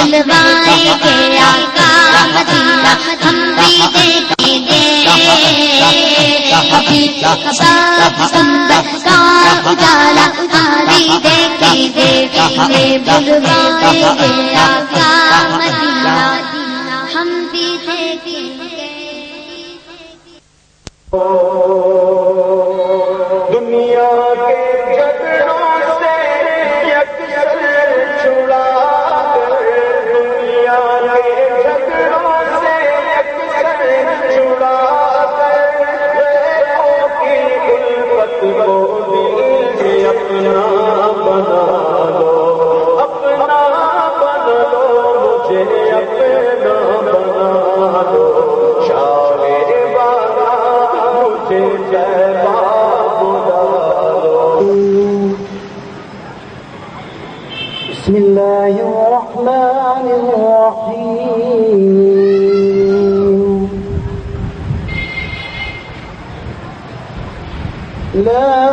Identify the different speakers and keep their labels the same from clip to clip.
Speaker 1: بلوائیں گے آقا مدینہ ہم بھی دیکھیں گے کبھی کبھار سندر کا اجالا ہم بھی دیکھیں گے بلوائیں گے آقا مدینہ ہم بھی دیکھیں گے
Speaker 2: دنیا کے جھگڑوں سے یکسر چھڑا کر دنیا کے جھگڑوں سے یکسر چھڑا کر غیروں کی الفت کو دل سے اپنا بنا لو اپنا بنا لو مجھے اپنا بنا لو شاعر والا مجھے بسم الله الرحمن الرحيم لا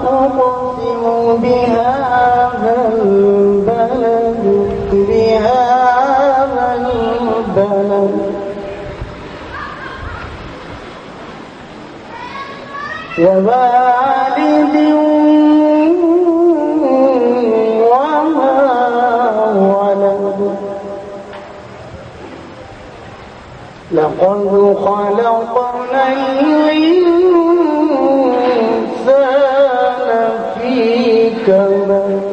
Speaker 2: أقسم بهذا البلد بهذا البلد ووالد وما ولد لقد خلقنا الإنسان في كبد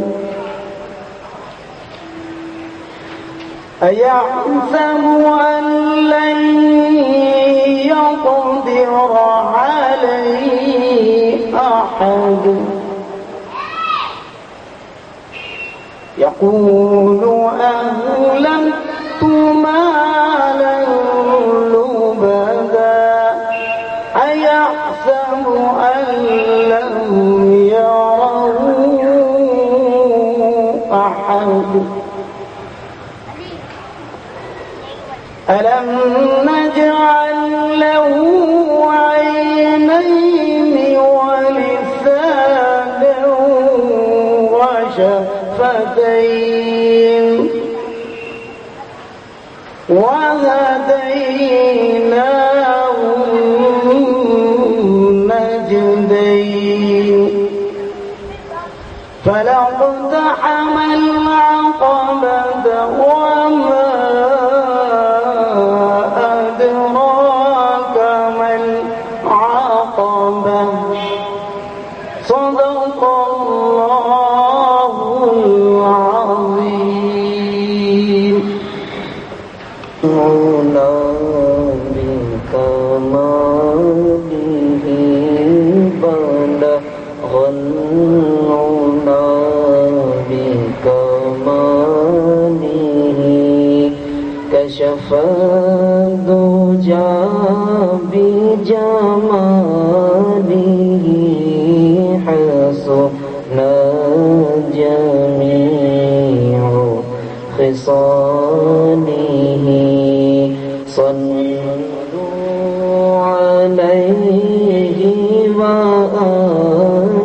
Speaker 2: أيحسب أن لن يقدر عليه أحد يقول أهلكت مالا لبدا أيحسب أن لم يره أحد ألم نجعل له عينين ولسانا وشفتين وهديناه النجدين فلا اقتحم العقبة وما أدراك ما العقبة صدق الله العظيم بكماله بلغ العلا بكماله كشف الدجى بجماله حسن جميع خصاله صلوا عليه وآله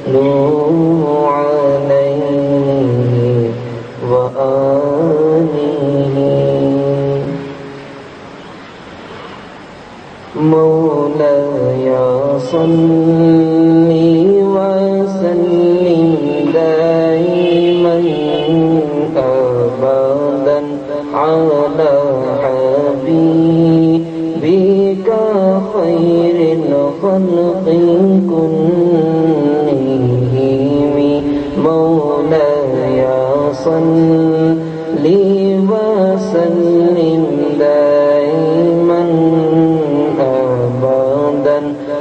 Speaker 2: صلوا عليه وآله مولاي صل وسلم دائما أبدا على حبيبك خير الخلق كلهم مولاي صل وسلم دائما أبدا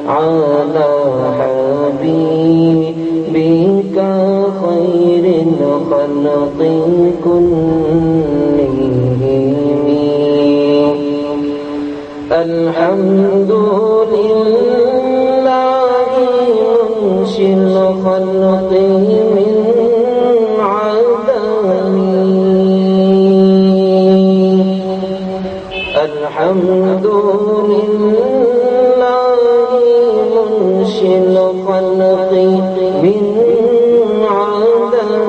Speaker 2: على حبيبك خير الخلق كلهم الحمد لله منشئ الخلق من عدم الحمد لله منشئ الخلق من عدم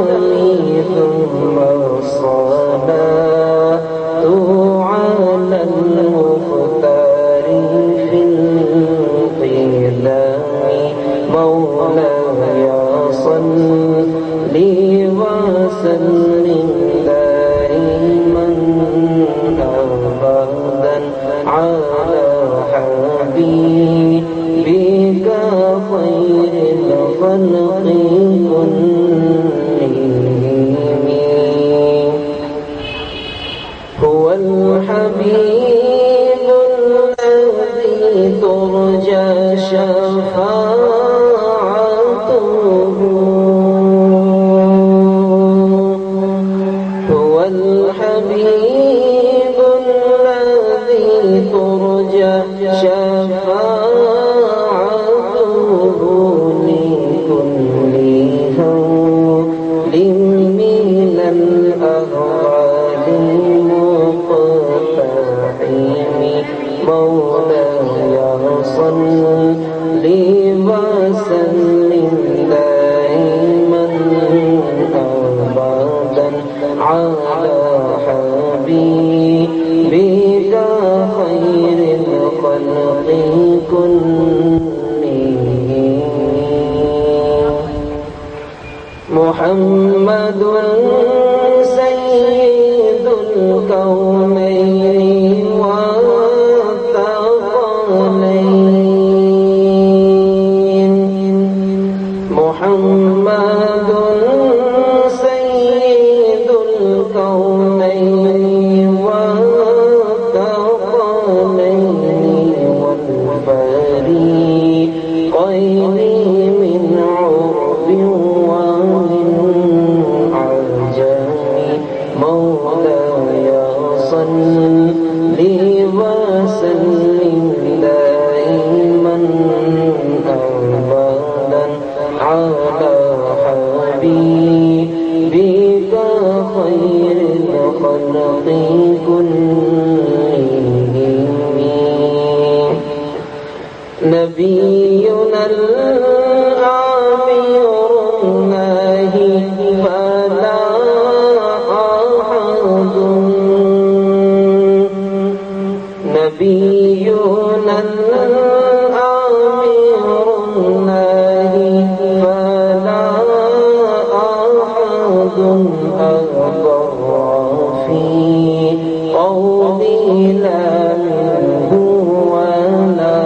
Speaker 2: هو الحبيب الذي ترجى شفاعته هو الحبيب الذي ترجى شفاعته لكل هول من الأهوال المقتحم مولاي صل وسلم دائما أبدا على حبيبك خير الخلق كلهم محمد سيد الكونين والثقلين محمد سيد الكونين والثقلين والفريقين من عرب ومن عجم مولاي صل وسلم دائما أبدا على حبيبك خير الخلق كلهم نبينا الآمر الناهي فلا أحد نبينا الآمر الناهي فلا أحد أبر في قولي لا منه ولا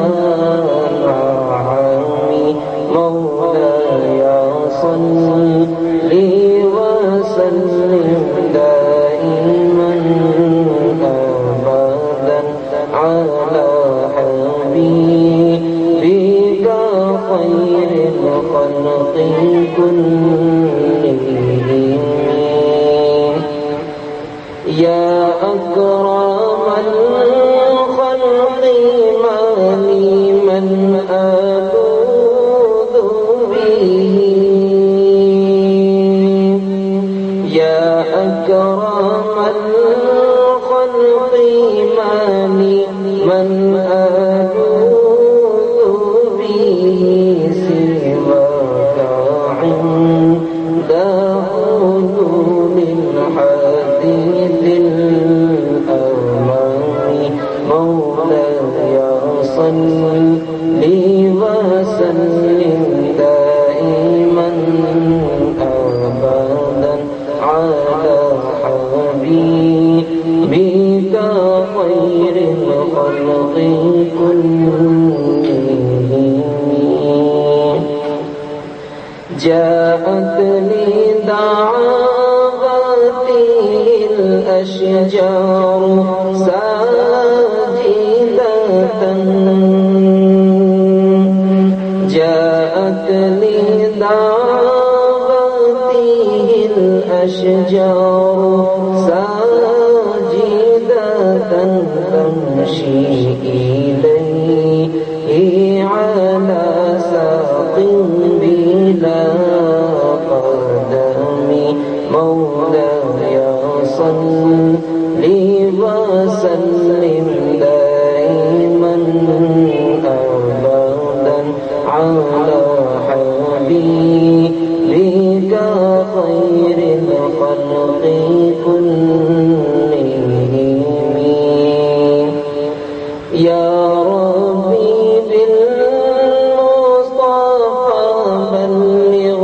Speaker 2: نعمي مولاي صل وسلم دائما أبدا على حبيبك خير الخلق كلهم يا أكرم الخلق ما لي من ألوذ به يا أكرم الخلق ما لي من ألوذ به سواك عند حلول الحديث الأمان مولاي صل وسلم دائما أبدا على حبيبك خير الخلق كلهم جاءت لي دعوتي الأشجار ساجدة جاءت لي دعوتي الأشجار ساجدة تمشي إليه على ساق بلا قدم مولاي صل وسلم دائما أبدا على حبيبك خير الخلق كلهم يا ربي بالمصطفى بلغ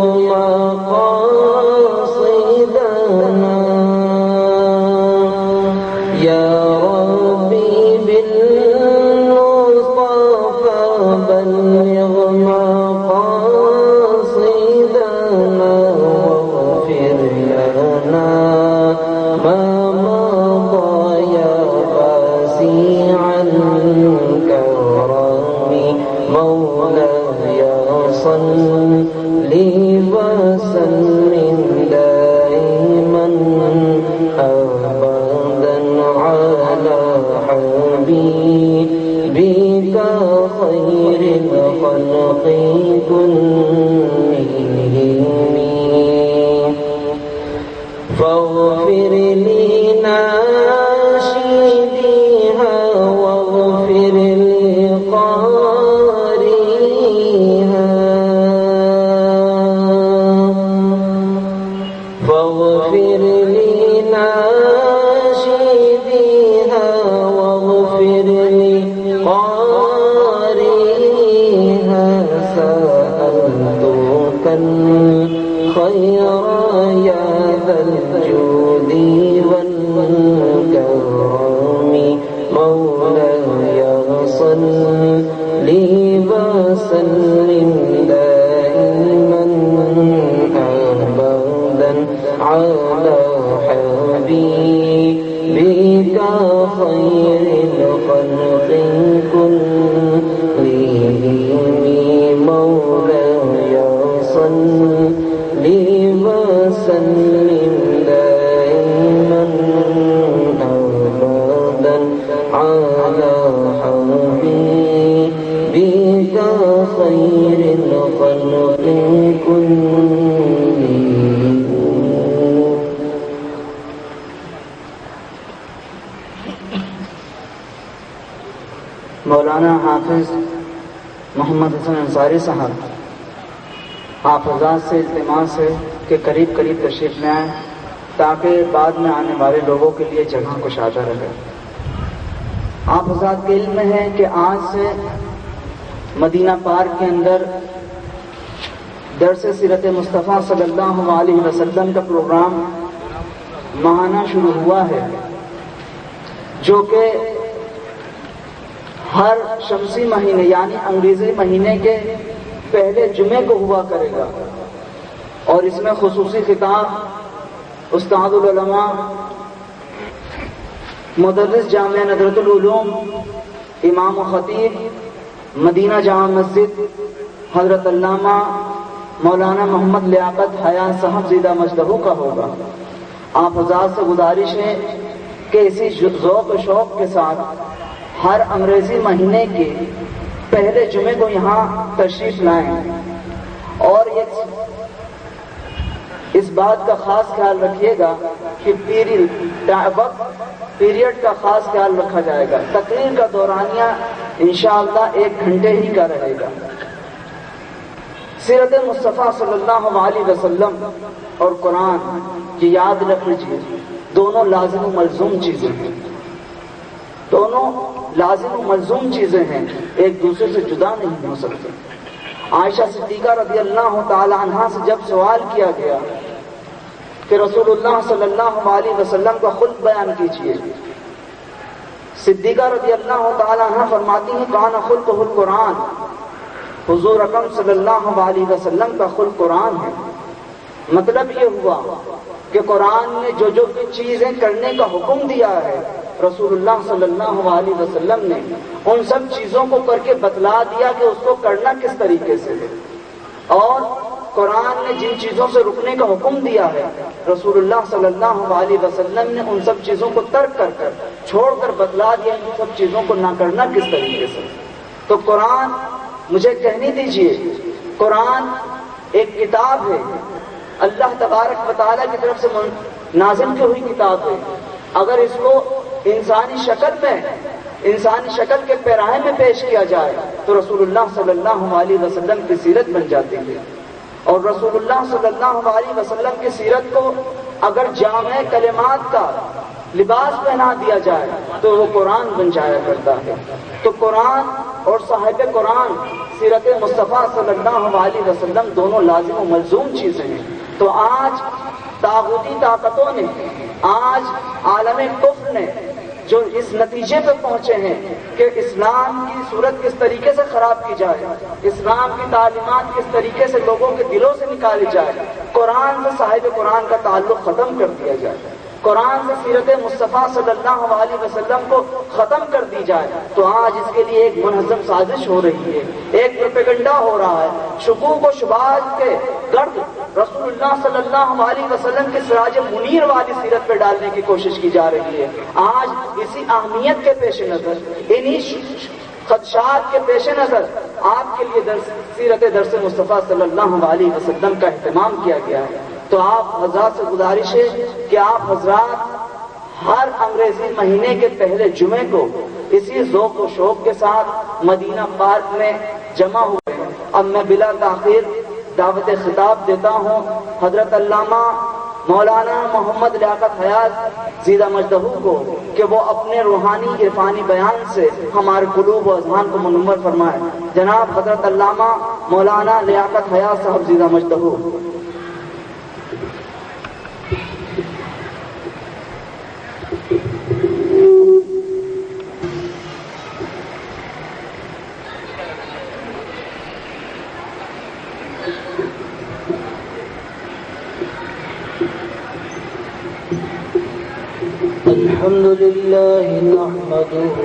Speaker 2: مقاصدنا يا ربي بالمصطفى بلغ مقاصدنا واغفر لنا ما مضى يا خير الخلق كلهم مولاي صل وسلم دائما أبدا على حبيبك خير الخلق كلهم.
Speaker 3: مولانا حافظ محمد حسن انصاری صاحب آپ حضرات سے التماس ہے کہ قریب قریب تشریف لے آئیں تاکہ بعد میں آنے والے لوگوں کے لیے جگہ کشادہ رہے. آپ حضرات کے علم میں ہے کہ آج سے مدینہ پارک کے اندر درس سیرت مصطفیٰ صلی اللہ علیہ وسلم کا پروگرام ماہانہ شروع ہوا ہے، جو کہ ہر شمسی مہینے یعنی انگریزی مہینے کے پہلے جمعے کو ہوا کرے گا، اور اس میں خصوصی خطاب استاد العلماء مدرس جامعہ ندرۃ العلوم امام و خطیب مدینہ جامع مسجد حضرت علامہ مولانا محمد لیاقت حیات صاحب زیدہ مجدہ کا ہوگا. آپ حضرات سے گزارش ہے کہ اسی ذوق و شوق کے ساتھ ہر انگریزی مہینے کے پہلے جمعے کو یہاں تشریف لائیں، اور اس بات کا خاص خیال رکھیے گا کہ پیریڈ کا خاص خیال رکھا جائے گا. تقریر کا دورانیہ انشاءاللہ 1 گھنٹے ہی کا رہے گا. سیرت مصطفیٰ صلی اللہ علیہ وسلم اور قرآن یہ یاد رکھ لیجیے، دونوں لازم و ملزوم چیزیں ہیں، دونوں لازم و ملزوم چیزیں ہیں، ایک دوسرے سے جدا نہیں ہو سکتے. عائشہ صدیقہ رضی اللہ تعالی عنہا سے جب سوال کیا گیا کہ رسول اللہ صلی اللہ علیہ وسلم کا خلق بیان کیجیے، صدیقہ رضی اللہ تعالی عنہ فرماتی ہیں کان خلقہ القرآن، حضور اکرم صلی اللہ علیہ وسلم کا خلق قرآن ہے. مطلب یہ ہوا کہ قرآن نے جو چیزیں کرنے کا حکم دیا ہے رسول اللہ صلی اللہ علیہ وسلم نے ان سب چیزوں کو کر کے بتلا دیا کہ اس کو کرنا کس طریقے سے ہے، اور قرآن نے جن چیزوں سے رکنے کا حکم دیا ہے رسول اللہ صلی اللہ علیہ وسلم نے ان سب چیزوں کو ترک کر چھوڑ کر بتلا دیا ان سب چیزوں کو نہ کرنا کس طریقے سے. تو قرآن مجھے کہنے دیجئے، قرآن ایک کتاب ہے، اللہ تبارک و تعالیٰ کی طرف سے نازل کی ہوئی کتاب ہے. اگر اس کو انسانی شکل کے پیراہے میں پیش کیا جائے تو رسول اللہ صلی اللہ علیہ وسلم کی سیرت بن جاتی ہے، اور رسول اللہ صلی اللہ علیہ وسلم کی سیرت کو اگر جامع کلمات کا لباس پہنا دیا جائے تو وہ قرآن بن جایا کرتا ہے. تو قرآن اور صاحب قرآن سیرت مصطفیٰ صلی اللہ علیہ وسلم دونوں لازم و ملزوم چیزیں ہیں. تو آج طاغوتی طاقتوں نے، آج عالم کفر نے جو اس نتیجے پہ پہنچے ہیں کہ اسلام کی صورت کس طریقے سے خراب کی جائے، اسلام کی تعلیمات کس طریقے سے لوگوں کے دلوں سے نکالی جائے، قرآن سے صاحب قرآن کا تعلق ختم کر دیا جائے، قرآن سے سیرت مصطفیٰ صلی اللہ علیہ وسلم کو ختم کر دی جائے، تو آج اس کے لیے ایک منظم سازش ہو رہی ہے، ایک پروپیگنڈا ہو رہا ہے. شکوک و شبہات کے گرد رسول اللہ صلی اللہ علیہ وسلم کے سراج منیر والی سیرت پہ ڈالنے کی کوشش کی جا رہی ہے. آج اسی اہمیت کے پیش نظر، انہی خدشات کے پیش نظر آپ کے لیے سیرت درس مصطفیٰ صلی اللہ علیہ وسلم کا اہتمام کیا گیا ہے. تو آپ حضرات سے گزارش ہے کہ آپ حضرات ہر انگریزی مہینے کے پہلے جمعے کو اسی ذوق و شوق کے ساتھ مدینہ پارک میں جمع ہوئے. اب میں بلا تاخیر دعوت خطاب دیتا ہوں حضرت علامہ مولانا محمد لیاقت حیات زیدہ مجدہ کو کہ وہ اپنے روحانی عرفانی بیان سے ہمارے قلوب و اذہان کو منور فرمائے. جناب حضرت علامہ مولانا لیاقت حیات صاحب زیدہ مجدہ.
Speaker 2: الحمد
Speaker 4: لله نحمده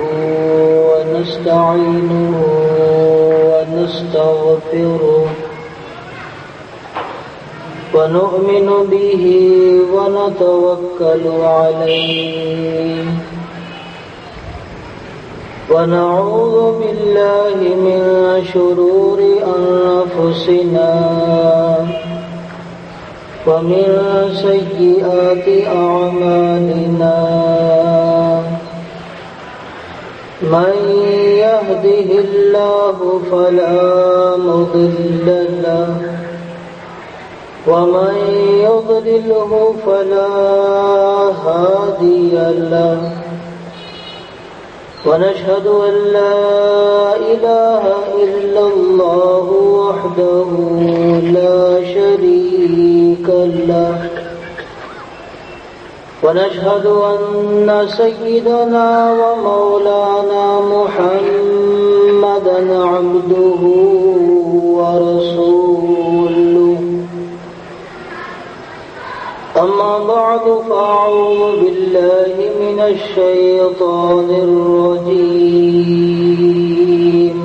Speaker 4: ونستعينه ونستغفره ونؤمن به ونتوكل عليه ونعوذ بالله من شرور أنفسنا ومن سيئات أعمالنا من يهده الله فلا مضل له ومن يضلله فلا هادي له ونشهد أن لا إله إلا الله وحده لا شريك له ونشهد أن سيدنا ومولانا محمدا عبده ورسوله أما بعد فأعوذ بالله من الشيطان الرجيم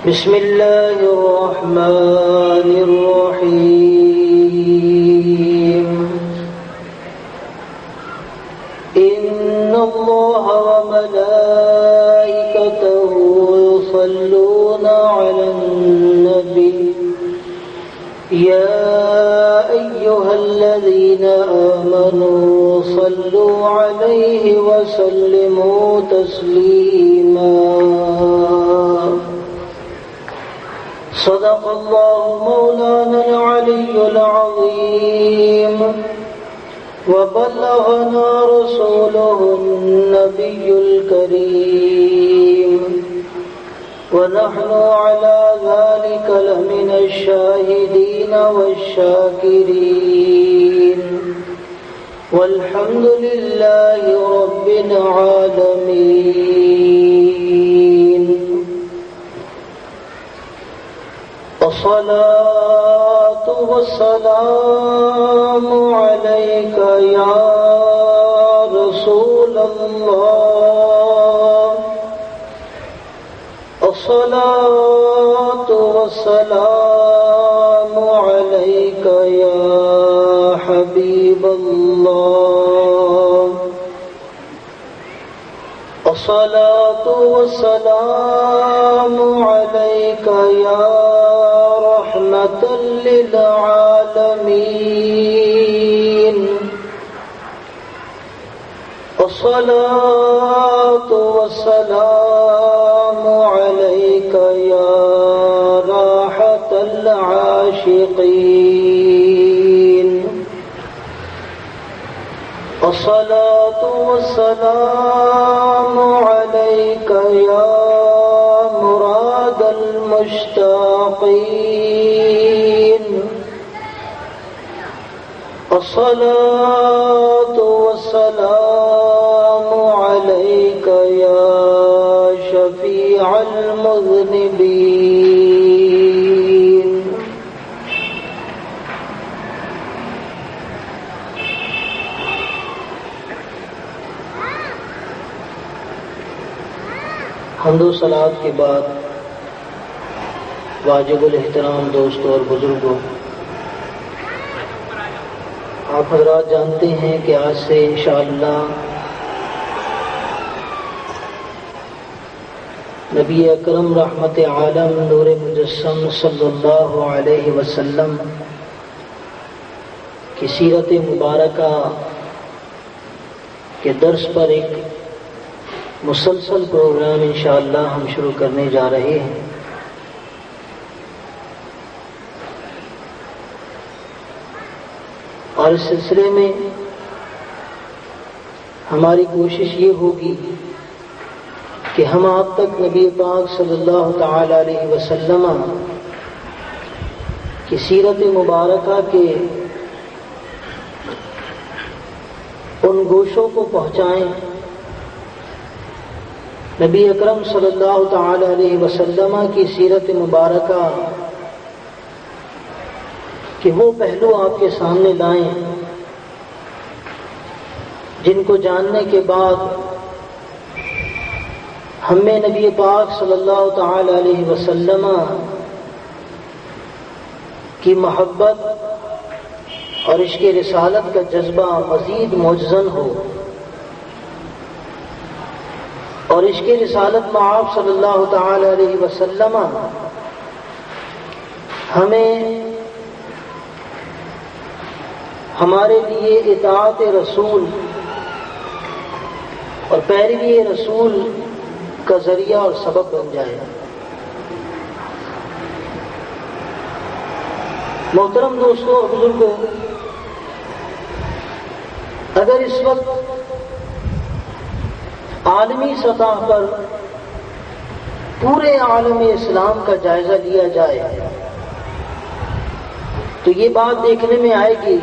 Speaker 4: بسم الله الرحمن الرحيم إن الله وملائكته يصلون على النبي يا أيها الذين آمنوا صلوا عليه وسلموا تسليما صدق الله مولانا العلي العظيم وبلغنا رسوله النبي الكريم ونحن على ذلك لمن الشاهدين والشاكرين والحمد لله رب العالمين الصلاة والسلام عليك يا رسول الله الصلاة والسلام عليك يا حبيب الله الصلاة والسلام عليك يا رحمة للعالمين الصلاة والسلام عليك يا راحة العاشقين الصلاة والسلام عليك يا مراد المشتاقين الصلاة والسلام عليك يا شفيع المذنبين حمد و صلوات کے بعد واجب الاحترام دوستوں اور بزرگوں، آپ حضرات جانتے ہیں کہ آج سے انشاءاللہ نبی اکرم رحمت عالم نور مجسم صلی اللہ علیہ وسلم کی سیرت مبارکہ کے درس پر ایک مسلسل پروگرام انشاءاللہ ہم شروع کرنے جا رہے ہیں۔ اور اس سلسلے میں ہماری کوشش یہ ہوگی کہ ہم آپ تک نبی پاک صلی اللہ تعالی علیہ وسلم کی سیرت مبارکہ کے ان گوشوں کو پہنچائیں، نبی اکرم صلی اللہ تعالی علیہ وسلم کی سیرت مبارکہ کہ وہ پہلو آپ کے سامنے لائیں جن کو جاننے کے بعد ہمیں نبی پاک صلی اللہ تعالی علیہ وسلم کی محبت اور عشق رسالت کا جذبہ مزید موجزن ہو، اور عشق رسالت میں آپ صلی اللہ تعالی علیہ وسلم ہمیں ہمارے لیے اطاعت رسول اور پیروی رسول کا ذریعہ اور سبب بن جائے۔ محترم دوستوں اور بزرگوں، اگر اس وقت عالمی سطح پر پورے عالم اسلام کا جائزہ لیا جائے تو یہ بات دیکھنے میں آئے گی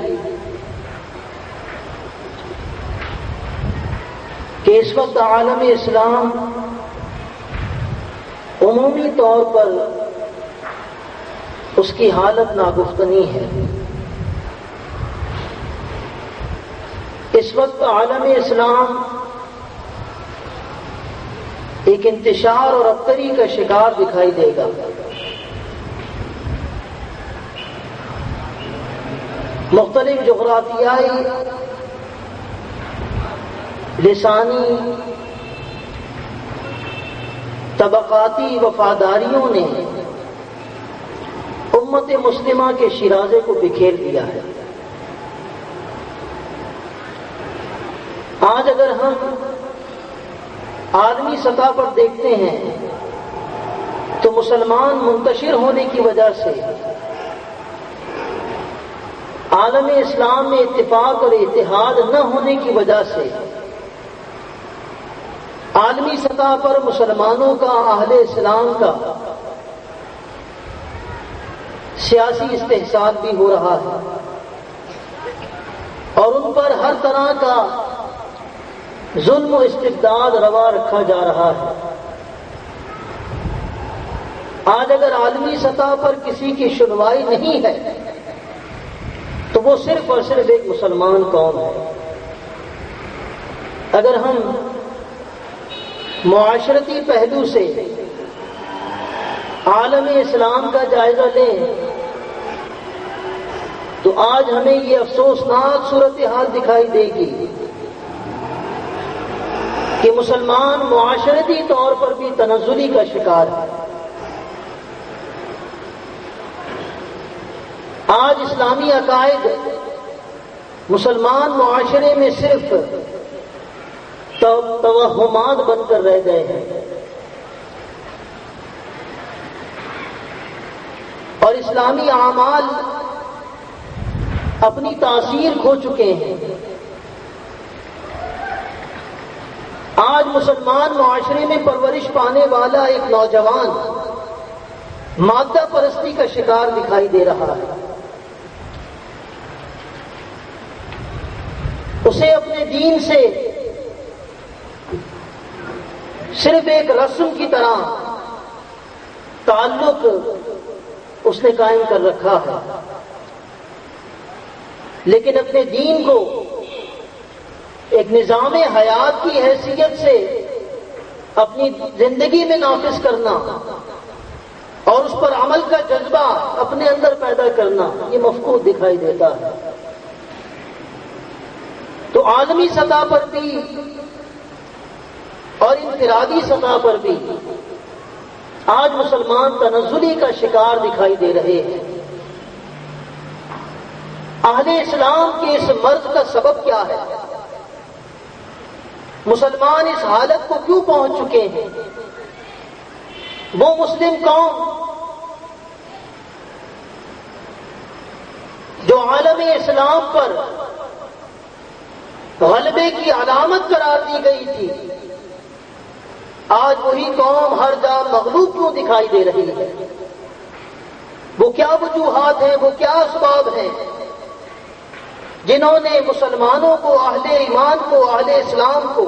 Speaker 4: کہ اس وقت عالم اسلام عمومی طور پر اس کی حالت ناگفتنی ہے۔ اس وقت عالم اسلام ایک انتشار اور ابتری کا شکار دکھائی دے گا۔ مختلف جغرافیائی، لسانی، طبقاتی وفاداریوں نے امت مسلمہ کے شیرازے کو بکھیر دیا ہے۔ آج اگر ہم عالمی سطح پر دیکھتے ہیں تو مسلمان منتشر ہونے کی وجہ سے، عالم اسلام میں اتفاق اور اتحاد نہ ہونے کی وجہ سے، عالمی سطح پر مسلمانوں کا، اہل اسلام کا سیاسی استحصال بھی ہو رہا ہے اور ان پر ہر طرح کا ظلم و استبداد روا رکھا جا رہا ہے۔ آج اگر عالمی سطح پر کسی کی سنوائی نہیں ہے تو وہ صرف اور صرف ایک مسلمان قوم ہے۔ اگر ہم معاشرتی پہلو سے عالم اسلام کا جائزہ لیں تو آج ہمیں یہ افسوسناک صورتحال دکھائی دے گی کہ مسلمان معاشرتی طور پر بھی تنزلی کا شکار ہے۔ آج اسلامی عقائد مسلمان معاشرے میں صرف توہمات بن کر رہ گئے ہیں، اور اسلامی اعمال اپنی تاثیر کھو چکے ہیں۔ آج مسلمان معاشرے میں پرورش پانے والا ایک نوجوان مادہ پرستی کا شکار دکھائی دے رہا ہے۔ اسے اپنے دین سے صرف ایک رسم کی طرح تعلق اس نے قائم کر رکھا ہے، لیکن اپنے دین کو ایک نظام حیات کی حیثیت سے اپنی زندگی میں نافذ کرنا اور اس پر عمل کا جذبہ اپنے اندر پیدا کرنا، یہ مفقود دکھائی دیتا ہے۔ تو عالمی سطح پر بھی اور انفرادی سطح پر بھی آج مسلمان تنزلی کا شکار دکھائی دے رہے ہیں۔ اہل اسلام کے اس مرض کا سبب کیا ہے؟ مسلمان اس حالت کو کیوں پہنچ چکے ہیں؟ وہ مسلم قوم جو عالم اسلام پر غلبے کی علامت قرار دی گئی تھی، آج وہی قوم ہر جا مغلوب کیوں دکھائی دے رہی ہے؟ وہ کیا وجوہات ہیں، وہ کیا اسباب ہیں جنہوں نے مسلمانوں کو، اہل ایمان کو، اہل اسلام کو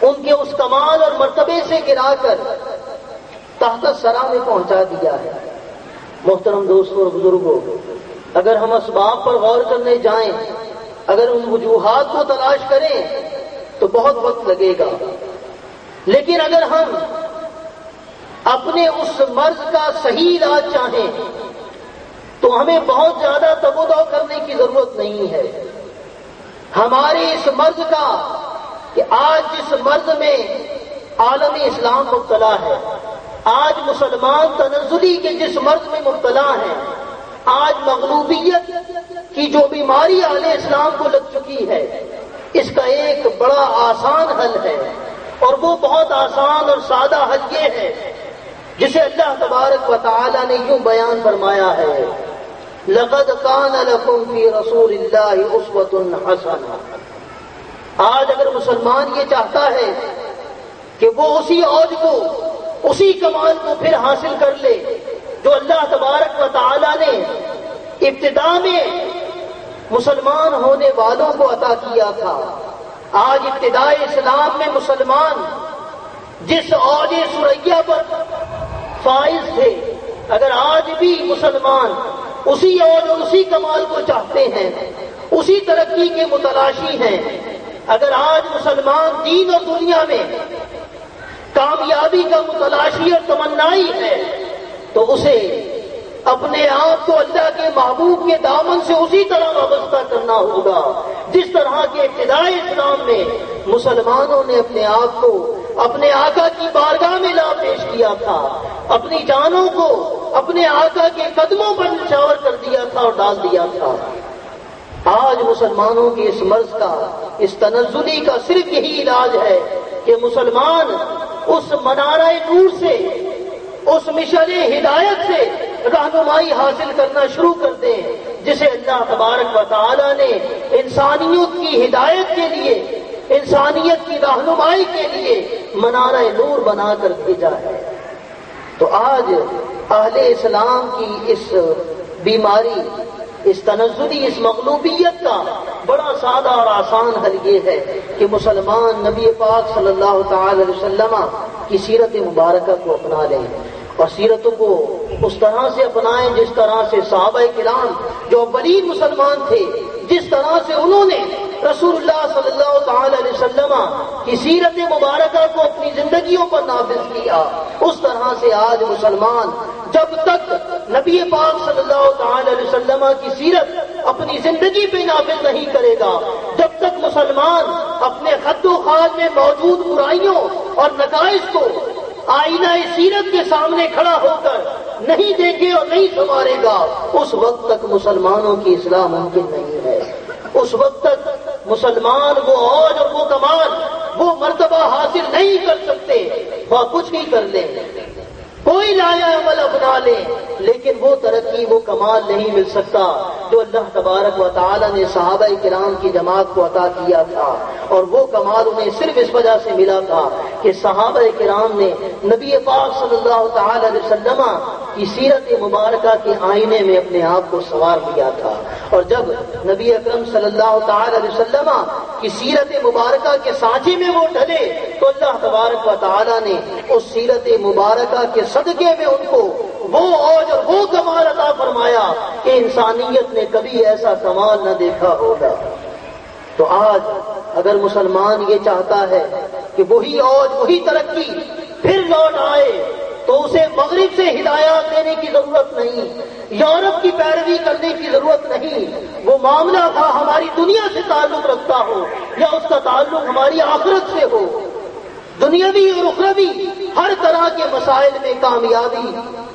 Speaker 4: ان کے اس کمال اور مرتبے سے گرا کر تحت ثری میں پہنچا دیا ہے؟ محترم دوستوں اور بزرگوں، اگر ہم اسباب پر غور کرنے جائیں اگر ان وجوہات کو تلاش کریں تو بہت وقت لگے گا، لیکن اگر ہم اپنے اس مرض کا صحیح علاج چاہیں تو ہمیں بہت زیادہ تگ و دو کرنے کی ضرورت نہیں ہے۔ ہمارے اس مرض کا کہ آج جس مرض میں عالم اسلام مبتلا ہے، آج مسلمان تنزلی کے جس مرض میں مبتلا ہیں، آج مغلوبیت کی جو بیماری اہل اسلام کو لگ چکی ہے، اس کا ایک بڑا آسان حل ہے، اور وہ بہت آسان اور سادہ حل یہ ہے جسے اللہ تبارک و تعالی نے یوں بیان فرمایا ہے، لَقَدْ كَانَ لَكُمْ فِي رَسُولِ اللَّهِ أُسْوَةٌ حَسَنَةٌ۔ آج اگر مسلمان یہ چاہتا ہے کہ وہ اسی اوج کو، اسی کمال کو پھر حاصل کر لے جو اللہ تبارک و تعالی نے ابتدا میں مسلمان ہونے والوں کو عطا کیا تھا، آج ابتدائے اسلام میں مسلمان جس اوج ثریا پر فائز تھے، اگر آج بھی مسلمان اسی اوج اور اسی کمال کو چاہتے ہیں، اسی ترقی کے متلاشی ہیں، اگر آج مسلمان دین اور دنیا میں کامیابی کا متلاشی اور تمنائی ہے تو اسے اپنے آپ کو اللہ کے محبوب کے دامن سے اسی طرح وابستہ کرنا ہوگا جس طرح کے ابتدائی اسلام میں مسلمانوں نے اپنے آپ کو اپنے آقا کی بارگاہ میں لا پیش کیا تھا، اپنی جانوں کو اپنے آقا کے قدموں پر نچھاور کر دیا تھا اور ڈال دیا تھا۔ آج مسلمانوں کے اس مرض کا، اس تنزلی کا صرف یہی علاج ہے کہ مسلمان اس منارہ نور سے، اس مشعل ہدایت سے رہنمائی حاصل کرنا شروع کر دیں جسے اللہ تبارک و تعالی نے انسانیت کی ہدایت کے لیے، انسانیت کی رہنمائی کے لیے منارہ نور بنا کر بھیجا ہے۔ تو آج اہل اسلام کی اس بیماری، اس تنزلی، اس مغلوبیت کا بڑا سادہ اور آسان حل یہ ہے کہ مسلمان نبی پاک صلی اللہ تعالی علیہ وسلم کی سیرت مبارکہ کو اپنا لیں، اور سیرتوں کو اس طرح سے اپنائیں جس طرح سے صحابہ کرام جو اولین مسلمان تھے، جس طرح سے انہوں نے رسول اللہ صلی اللہ تعالی علیہ وسلم کی سیرت مبارکہ کو اپنی زندگیوں پر نافذ کیا، اس طرح سے آج مسلمان جب تک نبی پاک صلی اللہ تعالی علیہ وسلم کی سیرت اپنی زندگی پہ نافذ نہیں کرے گا، جب تک مسلمان اپنے خط و خال میں موجود برائیوں اور نقائص کو آئینہ سیرت کے سامنے کھڑا ہو کر نہیں دیکھے اور نہیں سنوارے گا، اس وقت تک مسلمانوں کی اصلاح ممکن نہیں ہے۔ اس وقت تک مسلمان وہ اوج اور وہ کمال، وہ مرتبہ حاصل نہیں کر سکتے، وہ کچھ نہیں کر لیں، کوئی لایا عمل اپنا لیں، لیکن وہ ترقی، وہ کمال نہیں مل سکتا جو اللہ تبارک و تعالی نے صحابہ کرام کی جماعت کو عطا کیا تھا، اور وہ کمال انہیں صرف اس وجہ سے ملا تھا کہ صحابہ کرام نے نبی پاک صلی اللہ تعالی علیہ وسلم کی سیرت مبارکہ کے آئینے میں اپنے آپ کو سنوار لیا تھا، اور جب نبی اکرم صلی اللہ تعالی علیہ وسلم کی سیرت مبارکہ کے سانچے میں وہ ڈھلے تو اللہ تبارک و تعالی نے اس سیرت مبارکہ کے صدقے میں ان کو وہ اوج اور وہ کمال عطا فرمایا کہ انسانیت نے کبھی ایسا کمال نہ دیکھا ہوگا۔ تو آج اگر مسلمان یہ چاہتا ہے کہ وہی اوج، وہی ترقی پھر لوٹ آئے تو اسے مغرب سے ہدایات دینے کی ضرورت نہیں، یورپ کی پیروی کرنے کی ضرورت نہیں، وہ معاملہ تھا ہماری دنیا سے تعلق رکھتا ہو یا اس کا تعلق ہماری آخرت سے ہو، دنیاوی اور اخروی ہر طرح کے مسائل میں کامیابی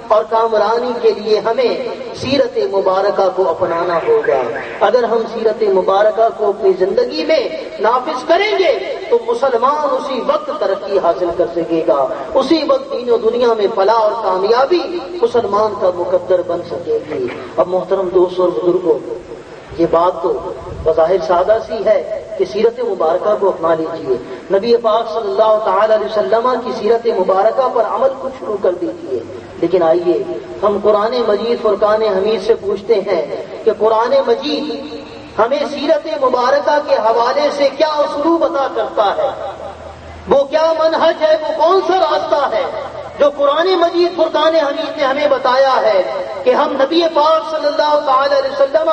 Speaker 4: اور کامرانی کے لیے ہمیں سیرت مبارکہ کو اپنانا ہوگا۔ اگر ہم سیرت مبارکہ کو اپنی زندگی میں نافذ کریں گے تو مسلمان اسی وقت ترقی حاصل کر سکے گا، اسی وقت دین و دنیا میں فلاح اور کامیابی مسلمان کا مقدر بن سکے گی۔ اب محترم دوست اور بزرگوں، یہ بات تو بظاہر سادہ سی ہے کہ سیرت مبارکہ کو اپنا لیجئے، نبی پاک صلی اللہ تعالی علیہ وسلم کی سیرت مبارکہ پر عمل کو شروع کر دیجئے، لیکن آئیے ہم قرآن مجید فرقان حمید سے پوچھتے ہیں کہ قرآن مجید ہمیں سیرت مبارکہ کے حوالے سے کیا اسلوب عطا کرتا ہے، وہ کیا منہج ہے، وہ کون سا راستہ ہے جو قرآن مجید فرقان حمید نے ہمیں بتایا ہے کہ ہم نبی پاک صلی اللہ تعالی علیہ وسلم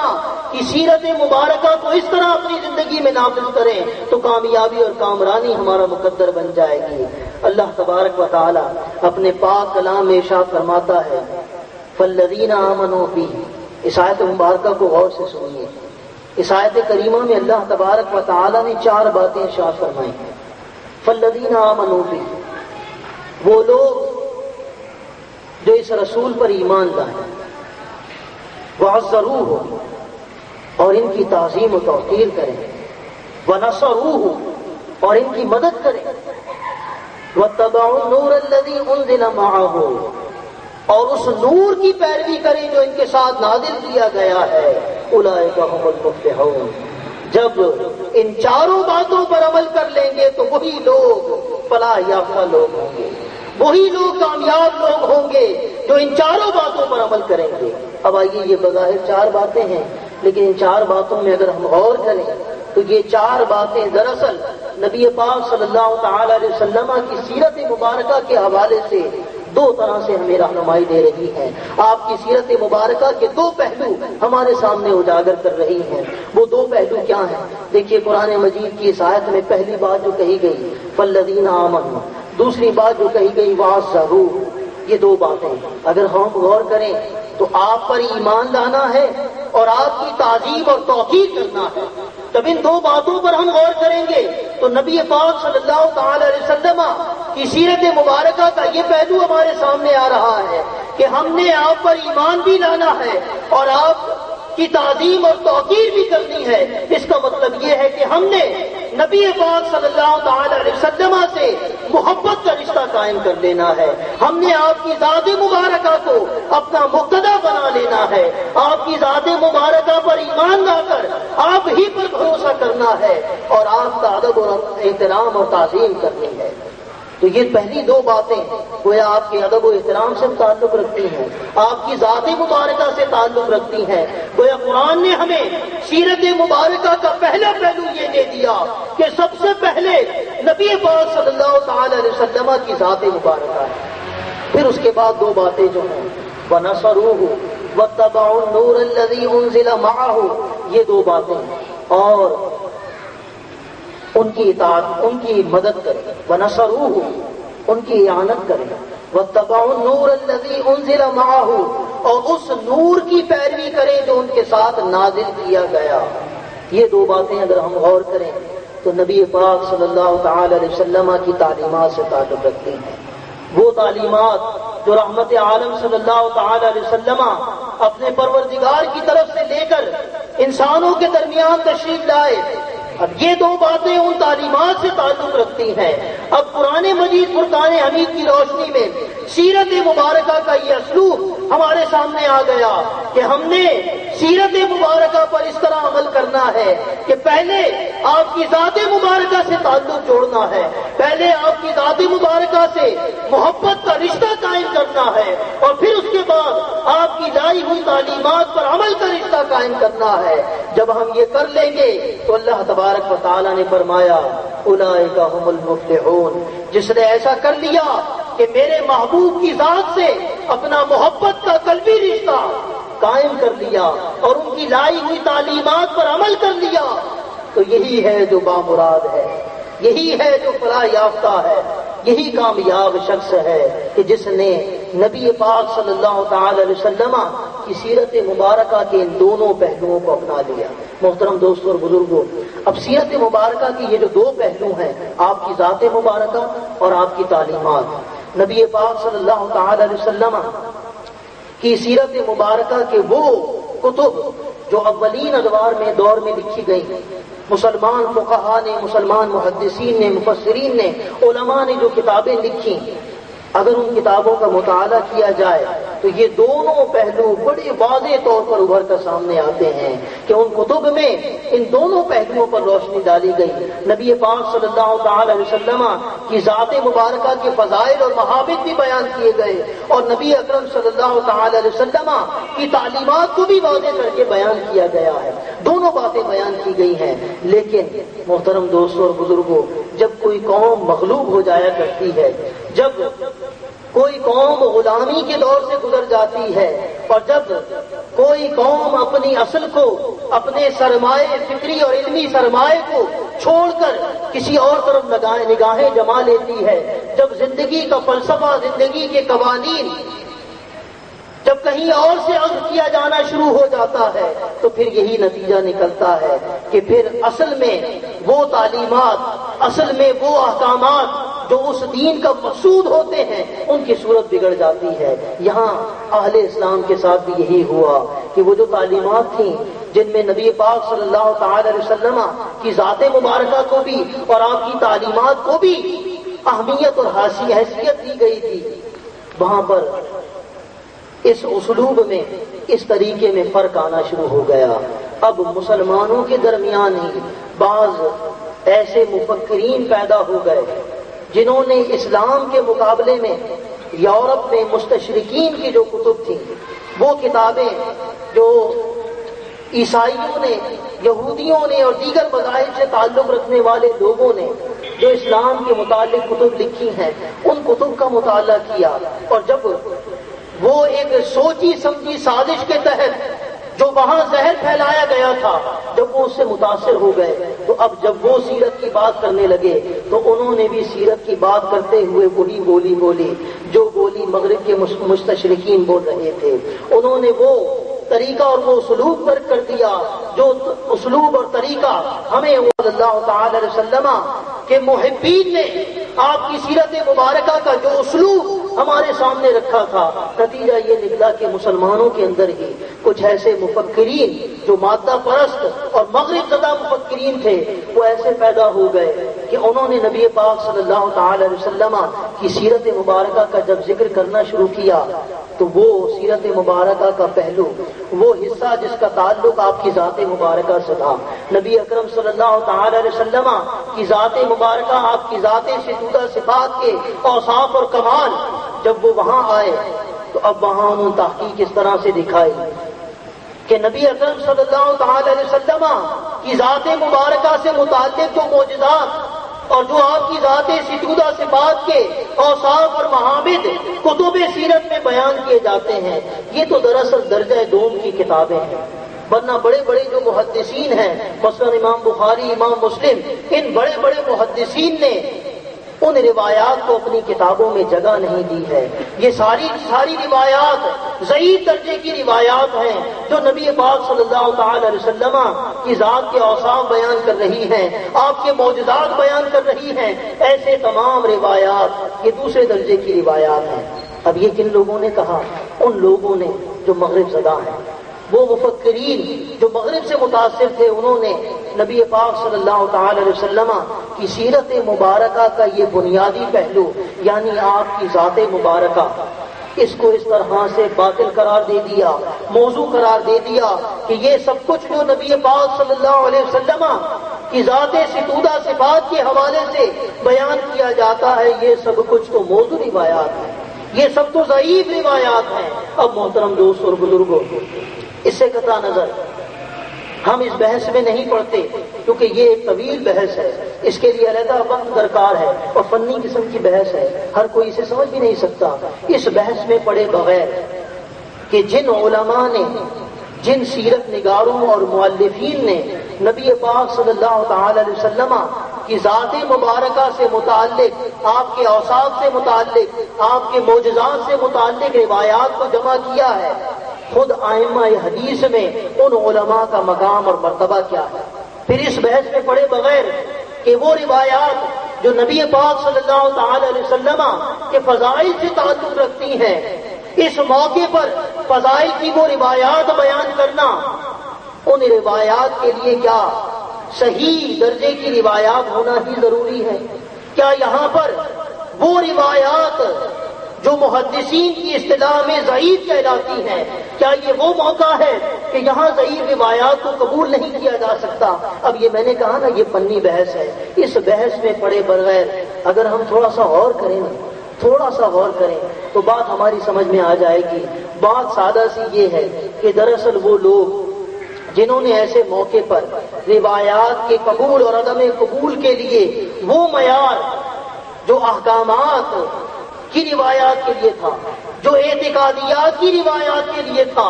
Speaker 4: کی سیرت مبارکہ کو اس طرح اپنی زندگی میں نافذ کریں تو کامیابی اور کامرانی ہمارا مقدر بن جائے گی۔ اللہ تبارک و تعالی اپنے پاک کلام میں ارشاد فرماتا ہے فالذین آمنوا بہ۔ اس آیت مبارکہ کو غور سے سنیے۔ اس آیت کریمہ میں اللہ تبارک و تعالی نے 4 باتیں ارشاد فرمائی ہیں۔ فالذین آمنوا بہ، وہ لوگ جو اس رسول پر ایمان لائیں، وعزروہ، اور ان کی تعظیم و توقیر کریں، ونصروہ، اور ان کی مدد کریں، واتبعوا النور الذی انزل معہ، اور اس نور کی پیروی کریں جو ان کے ساتھ نازل کیا گیا ہے، اولئک ھم المفلحون۔ جب ان 4 باتوں پر عمل کر لیں گے تو وہی لوگ فلاح یافتہ لوگ ہوں گے، وہی لوگ کامیاب لوگ ہوں گے جو ان 4 باتوں پر عمل کریں گے۔ اب آئیے، یہ بظاہر 4 باتیں ہیں، لیکن ان 4 باتوں میں اگر ہم غور کریں تو یہ 4 باتیں دراصل نبی پاک صلی اللہ تعالی علیہ وسلم کی سیرت مبارکہ کے حوالے سے 2 طرح سے ہمیں رہنمائی دے رہی ہیں۔ آپ کی سیرت مبارکہ کے 2 پہلو ہمارے سامنے اجاگر کر رہی ہیں۔ وہ 2 پہلو کیا ہیں؟ دیکھیے، قرآن مجید کی اس آیت میں پہلی بات جو کہی گئی فالذین آمنوا، دوسری بات جو کہی گئی وعزروہ، یہ 2 باتیں اگر ہم غور کریں تو آپ پر ایمان لانا ہے اور آپ کی تعظیم اور توقیر کرنا ہے۔ جب ان 2 باتوں پر ہم غور کریں گے تو نبی پاک صلی اللہ تعالی علیہ وسلم کی سیرت مبارکہ کا یہ پہلو ہمارے سامنے آ رہا ہے کہ ہم نے آپ پر ایمان بھی لانا ہے اور آپ کی تعظیم اور توقیر بھی کرنی ہے۔ اس کا مطلب یہ ہے کہ ہم نے نبی پاک صلی اللہ تعالی علیہ وسلم سے محبت کا رشتہ قائم کر لینا ہے۔ ہم نے آپ کی ذات مبارکہ کو اپنا مقتدی بنا لینا ہے۔ آپ کی ذات مبارکہ پر ایمان لا کر آپ ہی پر بھروسہ کرنا ہے اور آپ کا ادب اور احترام اور تعظیم کرنی ہے۔ تو یہ پہلی 2 باتیں گویا آپ کے ادب و احترام سے تعلق رکھتی ہیں، آپ کی ذات مبارکہ سے تعلق رکھتی ہیں۔ گویا قرآن نے ہمیں سیرت مبارکہ کا پہلا پہلو یہ دے دیا کہ سب سے پہلے نبی پاک صلی اللہ تعالی علیہ وسلم کی ذات مبارکہ ہے۔ پھر اس کے بعد 2 باتیں جو ہیں وَنَصَرُوهُ وَاتَّبَعُوا النُّورَ الَّذِي أُنزِلَ مَعَهُ، یہ 2 باتیں، اور ان کی اطاعت، ان کی مدد کریں، وَنَصَرُوهُ، ان کی اعانت کریں، وَاتَّبَعُوا النُّورَ الَّذِي أُنزِلَ مَعَهُ، اور اس نور کی پیروی کریں جو ان کے ساتھ نازل کیا گیا۔ یہ 2 باتیں اگر ہم غور کریں تو نبی پاک صلی اللہ تعالی علیہ وسلم کی تعلیمات سے تعلق رکھتی ہیں۔ وہ تعلیمات جو رحمت عالم صلی اللہ تعالی علیہ وسلم اپنے پروردگار کی طرف سے لے کر انسانوں کے درمیان تشریف لائے، اب یہ 2 باتیں ان تعلیمات سے تعلق رکھتی ہیں۔ اب قرآن مجید فرقان حمید کی روشنی میں سیرت مبارکہ کا یہ اسلوب ہمارے سامنے آ گیا کہ ہم نے سیرت مبارکہ پر اس طرح عمل کرنا ہے کہ پہلے آپ کی ذات مبارکہ سے تعلق جوڑنا ہے، پہلے آپ کی ذات مبارکہ سے محبت کا رشتہ قائم کرنا ہے، اور پھر اس کے بعد آپ کی لائی ہوئی تعلیمات پر عمل کا رشتہ قائم کرنا ہے۔ جب ہم یہ کر لیں گے تو اللہ تبارک و تعالی نے فرمایا اولئک ھم المفلحون، جس نے ایسا کر لیا کہ میرے محبوب کی ذات سے اپنا محبت کا قلبی رشتہ قائم کر لیا اور ان کی لائی ہوئی تعلیمات پر عمل کر لیا، تو یہی ہے جو بامراد ہے، یہی ہے جو فلاح یافتہ ہے، یہی کامیاب شخص ہے کہ جس نے نبی پاک صلی اللہ تعالی علیہ وسلم کی سیرت مبارکہ کے ان 2 پہلوؤں کو اپنا لیا۔ محترم دوستوں اور بزرگوں، اب سیرت مبارکہ کی یہ جو 2 پہلو ہیں، آپ کی ذات مبارکہ اور آپ کی تعلیمات، نبی پاک صلی اللہ تعالی علیہ وسلم کی سیرت مبارکہ کے وہ کتب جو اولین ادوار میں دور میں لکھی گئی، مسلمان فقہا نے، مسلمان محدثین نے، مفسرین نے، علماء نے جو کتابیں لکھی، اگر ان کتابوں کا مطالعہ کیا جائے تو یہ 2 پہلو بڑے واضح طور پر ابھر کر سامنے آتے ہیں کہ ان کتب میں ان 2 پہلوؤں پر روشنی ڈالی گئی۔ نبی پاک صلی اللہ تعالی علیہ وسلم کی ذات مبارکہ کے فضائل اور محابت بھی بیان کیے گئے اور نبی اکرم صلی اللہ تعالی علیہ وسلم کی تعلیمات کو بھی واضح کر کے بیان کیا گیا ہے۔ 2 باتیں بیان کی گئی ہیں، لیکن محترم دوستوں اور بزرگوں، جب کوئی قوم مغلوب ہو جایا کرتی ہے، جب کوئی قوم غلامی کے دور سے گزر جاتی ہے اور جب کوئی قوم اپنی اصل کو، اپنے سرمایہ فکری اور علمی سرمایہ کو چھوڑ کر کسی اور طرف نگاہیں جما لیتی ہے، جب زندگی کا فلسفہ، زندگی کے قوانین جب کہیں اور سے عزم کیا جانا شروع ہو جاتا ہے، تو پھر یہی نتیجہ نکلتا ہے کہ پھر اصل میں وہ تعلیمات، اصل میں وہ احکامات جو اس دین کا مقصود ہوتے ہیں، ان کی صورت بگڑ جاتی ہے۔ یہاں اہل اسلام کے ساتھ بھی یہی ہوا کہ وہ جو تعلیمات تھیں جن میں نبی پاک صلی اللہ تعالی علیہ وسلم کی ذات مبارکہ کو بھی اور آپ کی تعلیمات کو بھی اہمیت اور حیثیت دی گئی تھی، وہاں پر اس اسلوب میں، اس طریقے میں فرق آنا شروع ہو گیا۔ اب مسلمانوں کے درمیان ہی بعض ایسے مفکرین پیدا ہو گئے جنہوں نے اسلام کے مقابلے میں یورپ میں مستشرقین کی جو کتب تھیں، وہ کتابیں جو عیسائیوں نے، یہودیوں نے اور دیگر مذاہب سے تعلق رکھنے والے لوگوں نے جو اسلام کے متعلق کتب لکھی ہیں، ان کتب کا مطالعہ کیا، اور جب وہ ایک سوچی سمجھی سازش کے تحت جو وہاں زہر پھیلایا گیا تھا، جب وہ اس سے متاثر ہو گئے، تو اب جب وہ سیرت کی بات کرنے لگے تو انہوں نے بھی سیرت کی بات کرتے ہوئے وہی بولی بولی جو بولی مغرب کے مستشرقین بول رہے تھے۔ انہوں نے وہ طریقہ اور وہ اسلوب پر کر دیا جو اسلوب اور طریقہ ہمیں صلی اللہ تعالی علیہ وسلم کے محبین نے آپ کی سیرت مبارکہ کا جو اسلوب ہمارے سامنے رکھا تھا، نتیجہ یہ نکلا کہ مسلمانوں کے اندر ہی کچھ ایسے مفکرین جو مادہ پرست اور مغرب زدہ مفکرین تھے، وہ ایسے پیدا ہو گئے کہ انہوں نے نبی پاک صلی اللہ تعالی علیہ وسلم کی سیرت مبارکہ کا جب ذکر کرنا شروع کیا تو وہ سیرت مبارکہ کا پہلو، وہ حصہ جس کا تعلق آپ کی ذات مبارکہ سے تھا، نبی اکرم صلی اللہ تعالی علیہ وسلم کی ذات مبارکہ، آپ کی ذات ستودہ صفات کے اوصاف اور کمال، جب وہ وہاں آئے تو اب وہاں انہوں نے تحقیق اس طرح سے دکھائی کہ نبی اکرم صلی اللہ تعالی علیہ وسلم کی ذات مبارکہ سے متعلق جو معجزات اور جو آپ کی ذات ستودہ صفات کے اوصاف اور محامد کتب سیرت میں بیان کیے جاتے ہیں، یہ تو دراصل درجہ دوم کی کتابیں ہیں، ورنہ بڑے بڑے جو محدثین ہیں، مثلا امام بخاری، امام مسلم، ان بڑے بڑے محدثین نے ان روایات کو اپنی کتابوں میں جگہ نہیں دی ہے۔ یہ ساری روایات ضعیف درجے کی روایات ہیں جو نبی پاک صلی اللہ تعالی علیہ وسلم کی ذات کے اوصاف بیان کر رہی ہیں، آپ کے معجزات بیان کر رہی ہیں، ایسے تمام روایات یہ دوسرے درجے کی روایات ہیں۔ اب یہ کن لوگوں نے کہا؟ ان لوگوں نے جو مغرب زدہ ہیں، وہ مفکرین جو مغرب سے متاثر تھے، انہوں نے نبی پاک صلی اللہ تعالی علیہ وسلم کی سیرت مبارکہ کا یہ بنیادی پہلو، یعنی آپ کی ذات مبارکہ، اس کو اس طرح سے باطل قرار دے دیا، موضوع قرار دے دیا کہ یہ سب کچھ جو نبی پاک صلی اللہ علیہ وسلم کی ذات ستودہ صفات کے حوالے سے بیان کیا جاتا ہے، یہ سب کچھ تو موضوع روایات ہیں، یہ سب تو ضعیف روایات ہیں۔ اب محترم دوست اور بزرگوں، اس سے قطع نظر ہم اس بحث میں نہیں پڑتے کیونکہ یہ ایک طویل بحث ہے، اس کے لیے علیحدہ وقت درکار ہے اور فنی قسم کی بحث ہے، ہر کوئی اسے سمجھ بھی نہیں سکتا۔ اس بحث میں پڑے بغیر کہ جن علماء نے، جن سیرت نگاروں اور مؤلفین نے نبی پاک صلی اللہ تعالی علیہ وسلم کی ذات مبارکہ سے متعلق، آپ کے اوصاف سے متعلق، آپ کے معجزات سے متعلق روایات کو جمع کیا ہے، خود ائمہ حدیث میں ان علماء کا مقام اور مرتبہ کیا ہے۔ پھر اس بحث میں پڑے بغیر کہ وہ روایات جو نبی پاک صلی اللہ تعالی علیہ وسلم کے فضائل سے تعلق رکھتی ہیں، اس موقع پر فضائل کی وہ روایات بیان کرنا، ان روایات کے لیے کیا صحیح درجے کی روایات ہونا ہی ضروری ہے؟ کیا یہاں پر وہ روایات جو محدثین کی اصطلاح میں ضعیف کہلاتی ہیں، کیا یہ وہ موقع ہے کہ یہاں ضعیف روایات کو قبول نہیں کیا جا سکتا؟ اب یہ میں نے کہا نا، یہ فنی بحث ہے، اس بحث میں پڑے بغیر اگر ہم تھوڑا سا غور کریں، تھوڑا سا غور کریں تو بات ہماری سمجھ میں آ جائے گی۔ بات سادہ سی یہ ہے کہ دراصل وہ لوگ جنہوں نے ایسے موقع پر روایات کے قبول اور عدم قبول کے لیے وہ معیار، جو احکامات کی روایات کے لیے تھا، جو اعتقادیات کی روایات کے لیے تھا،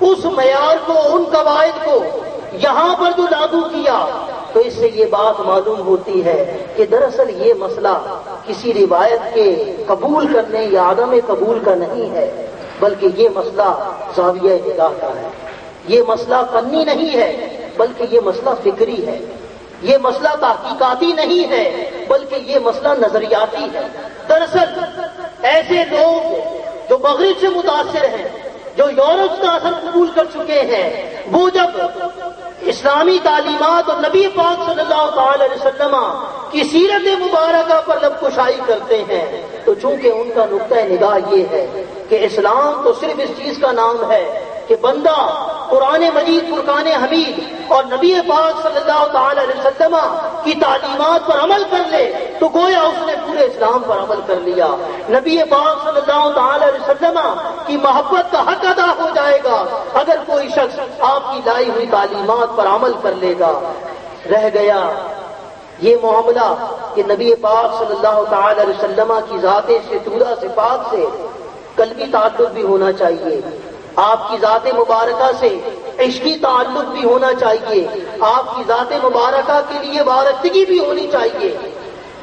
Speaker 4: اس معیار کو، ان قواعد کو یہاں پر جو لاگو کیا، تو اس سے یہ بات معلوم ہوتی ہے کہ دراصل یہ مسئلہ کسی روایت کے قبول کرنے یا عدم قبول کا نہیں ہے، بلکہ یہ مسئلہ زاویہ نگاہ کا ہے، یہ مسئلہ فنی نہیں ہے بلکہ یہ مسئلہ فکری ہے، یہ مسئلہ تحقیقاتی نہیں ہے بلکہ یہ مسئلہ نظریاتی ہے۔ دراصل ایسے لوگ جو مغرب سے متاثر ہیں، جو یورپ کا اثر قبول کر چکے ہیں، وہ جب اسلامی تعلیمات اور نبی پاک صلی اللہ تعالی علیہ وسلم کی سیرت مبارکہ پر لب کشائی کرتے ہیں، تو چونکہ ان کا نقطہ نگاہ یہ ہے کہ اسلام تو صرف اس چیز کا نام ہے کہ بندہ قرآن مجید، فرقان حمید اور نبی پاک صلی اللہ تعالی علیہ وسلم کی تعلیمات پر عمل کر لے تو گویا اس نے پورے اسلام پر عمل کر لیا۔ نبی پاک صلی اللہ تعالی علیہ وسلم کی محبت کا حق ادا ہو جائے گا اگر کوئی شخص آپ کی لائی ہوئی تعلیمات پر عمل کر لے گا۔ رہ گیا یہ معاملہ کہ نبی پاک صلی اللہ تعالی علیہ وسلم کی ذات ستورہ صفات سے قلبی تعلق بھی ہونا چاہیے، آپ کی ذات مبارکہ سے عشقی تعلق بھی ہونا چاہیے، آپ کی ذات مبارکہ کے لیے وارستگی بھی ہونی چاہیے۔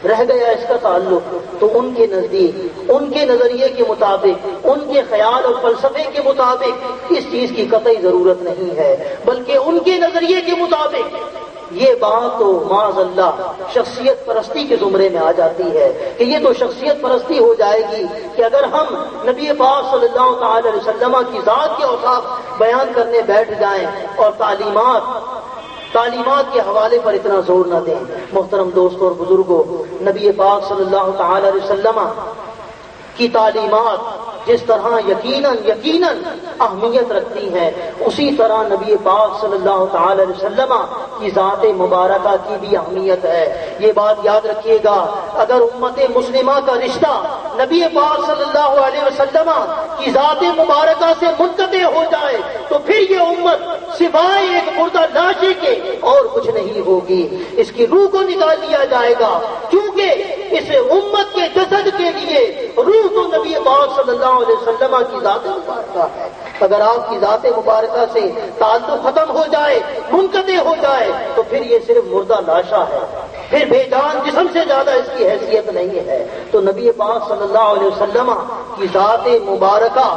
Speaker 4: رہ گیا اس کا تعلق، تو ان کے نزدیک، ان کے نظریے کے مطابق، ان کے خیال اور فلسفے کے مطابق اس چیز کی قطعی ضرورت نہیں ہے، بلکہ ان کے نظریے کے مطابق یہ بات تو معاذ اللہ شخصیت پرستی کے زمرے میں آ جاتی ہے کہ یہ تو شخصیت پرستی ہو جائے گی کہ اگر ہم نبی پاک صلی اللہ تعالی علیہ وسلم کی ذات کے اوصاف بیان کرنے بیٹھ جائیں اور تعلیمات کے حوالے پر اتنا زور نہ دیں۔ محترم دوستوں اور بزرگوں، نبی پاک صلی اللہ تعالی علیہ وسلم کی تعلیمات جس طرح یقیناً اہمیت رکھتی ہیں، اسی طرح نبی پاک صلی اللہ تعالی علیہ وسلم کی ذات مبارکہ کی بھی اہمیت ہے۔ یہ بات یاد رکھیے گا، اگر امت مسلمہ کا رشتہ نبی پاک صلی اللہ علیہ وسلم کی ذات مبارکہ سے منقطع ہو جائے تو پھر یہ امت سوائے ایک مردہ لاشے کے اور کچھ نہیں ہوگی، اس کی روح کو نکال لیا جائے گا، کیونکہ اس امت کے جسد کے لیے روح تو نبی پاک صلی اللہ علیہ وسلم کی ذات مبارکہ ہے۔ اگر آپ کی ذات مبارکہ سے تعلق ختم ہو جائے، منقطع ہو جائے، تو پھر یہ صرف مردہ لاشا ہے، پھر بے جان جسم سے زیادہ اس کی حیثیت نہیں ہے۔ تو نبی پاک صلی اللہ علیہ وسلم کی ذات مبارکہ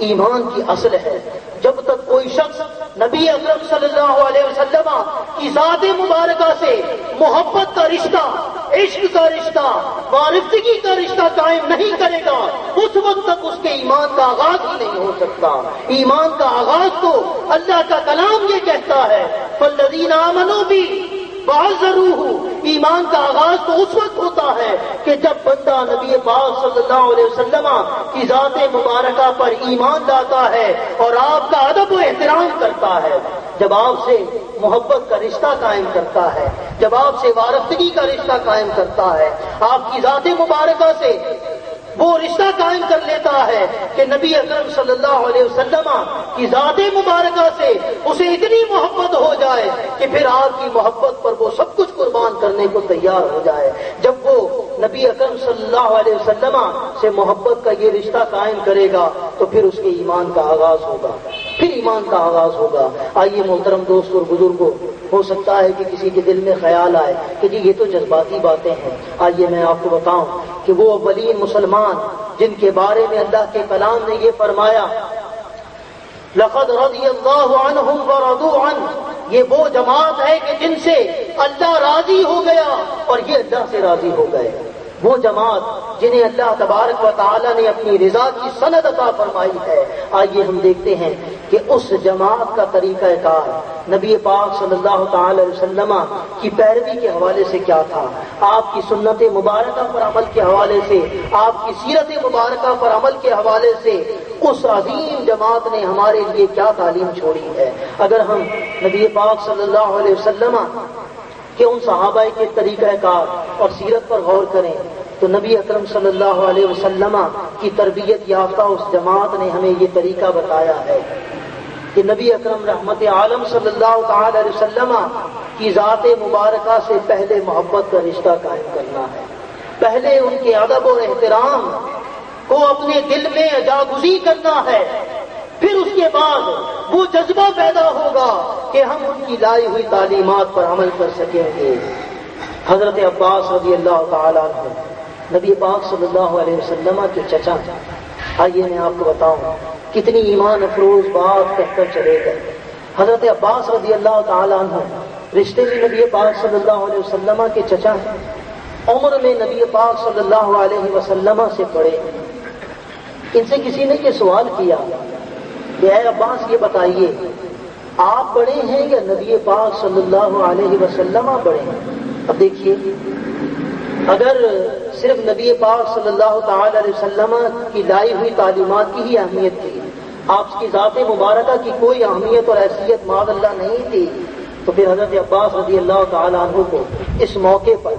Speaker 4: ایمان کی اصل ہے۔ جب تک کوئی شخص نبی اکرم صلی اللہ علیہ وسلم کی ذات مبارکہ سے محبت کا رشتہ، عشق کا رشتہ، وارفتگی کا رشتہ قائم نہیں کرے گا، اس وقت تک اس کے ایمان کا آغاز ہی نہیں ہو سکتا۔ ایمان کا آغاز تو اللہ کا کلام یہ کہتا ہے، فالذین آمنوا بی وعزروہ، ایمان کا آغاز تو اس وقت ہوتا ہے کہ جب بندہ نبی پاک صلی اللہ علیہ وسلم کی ذات مبارکہ پر ایمان لاتا ہے اور آپ کا ادب و احترام کرتا ہے، جب آپ سے محبت کا رشتہ قائم کرتا ہے، جب آپ سے وارفتگی کا رشتہ قائم کرتا ہے، آپ کی ذات مبارکہ سے وہ رشتہ قائم کر لیتا ہے کہ نبی اکرم صلی اللہ علیہ وسلم کی ذات مبارکہ سے اسے اتنی محبت ہو جائے کہ پھر آپ کی محبت پر وہ سب کچھ قربان کرنے کو تیار ہو جائے۔ جب وہ نبی اکرم صلی اللہ علیہ وسلم سے محبت کا یہ رشتہ قائم کرے گا تو پھر اس کے ایمان کا آغاز ہوگا، پھر ایمان کا آغاز ہوگا۔ آئیے محترم دوست اور بزرگوں، ہو سکتا ہے کہ کسی کے دل میں خیال آئے کہ جی یہ تو جذباتی باتیں ہیں۔ آئیے میں آپ کو بتاؤں کہ وہ اولین مسلمان جن کے بارے میں اللہ کے کلام نے یہ فرمایا، لقد رضی اللہ عنہم ورضوا عنہ، یہ وہ جماعت ہے کہ جن سے اللہ راضی ہو گیا اور یہ اللہ سے راضی ہو گئے، وہ جماعت جنہیں اللہ تبارک و تعالی نے اپنی رضا کی سند عطا فرمائی ہے۔ آئیے ہم دیکھتے ہیں کہ اس جماعت کا طریقہ کار نبی پاک صلی اللہ تعالی علیہ وسلم کی پیروی کے حوالے سے کیا تھا، آپ کی سنت مبارکہ پر عمل کے حوالے سے، آپ کی سیرت مبارکہ پر عمل کے حوالے سے اس عظیم جماعت نے ہمارے لیے کیا تعلیم چھوڑی ہے۔ اگر ہم نبی پاک صلی اللہ علیہ وسلم کہ ان صحابہ کے طریقہ کار اور سیرت پر غور کریں تو نبی اکرم صلی اللہ علیہ وسلم کی تربیت یافتہ اس جماعت نے ہمیں یہ طریقہ بتایا ہے کہ نبی اکرم رحمت عالم صلی اللہ تعالی علیہ وسلم کی ذات مبارکہ سے پہلے محبت کا رشتہ قائم کرنا ہے۔ پہلے ان کے ادب اور احترام کو اپنے دل میں جاگزی کرنا ہے، پھر اس کے بعد وہ جذبہ پیدا ہوگا کہ ہم ان کی لائی ہوئی تعلیمات پر عمل کر سکیں گے۔ حضرت عباس رضی اللہ تعالیٰ عنہ نبی پاک صلی اللہ علیہ وسلم کے چچا ہیں۔ آئیے میں آپ کو بتاؤں کتنی ایمان افروز بات کہہ کر چلے گئے۔ حضرت عباس رضی اللہ تعالیٰ عنہ رشتے میں نبی پاک صلی اللہ علیہ وسلم کے چچا ہیں، عمر میں نبی پاک صلی اللہ علیہ وسلم سے بڑے ہیں۔ ان سے کسی نے یہ سوال کیا کہ اے عباس یہ بتائیے آپ بڑے ہیں یا نبی پاک صلی اللہ علیہ وسلم بڑے ہیں؟ اب دیکھیے، اگر صرف نبی پاک صلی اللہ تعالی علیہ وسلم کی لائی ہوئی تعلیمات کی ہی اہمیت تھی، آپ کی ذات مبارکہ کی کوئی اہمیت اور حیثیت معاذ اللہ نہیں تھی، تو پھر حضرت عباس رضی اللہ تعالی عنہ کو اس موقع پر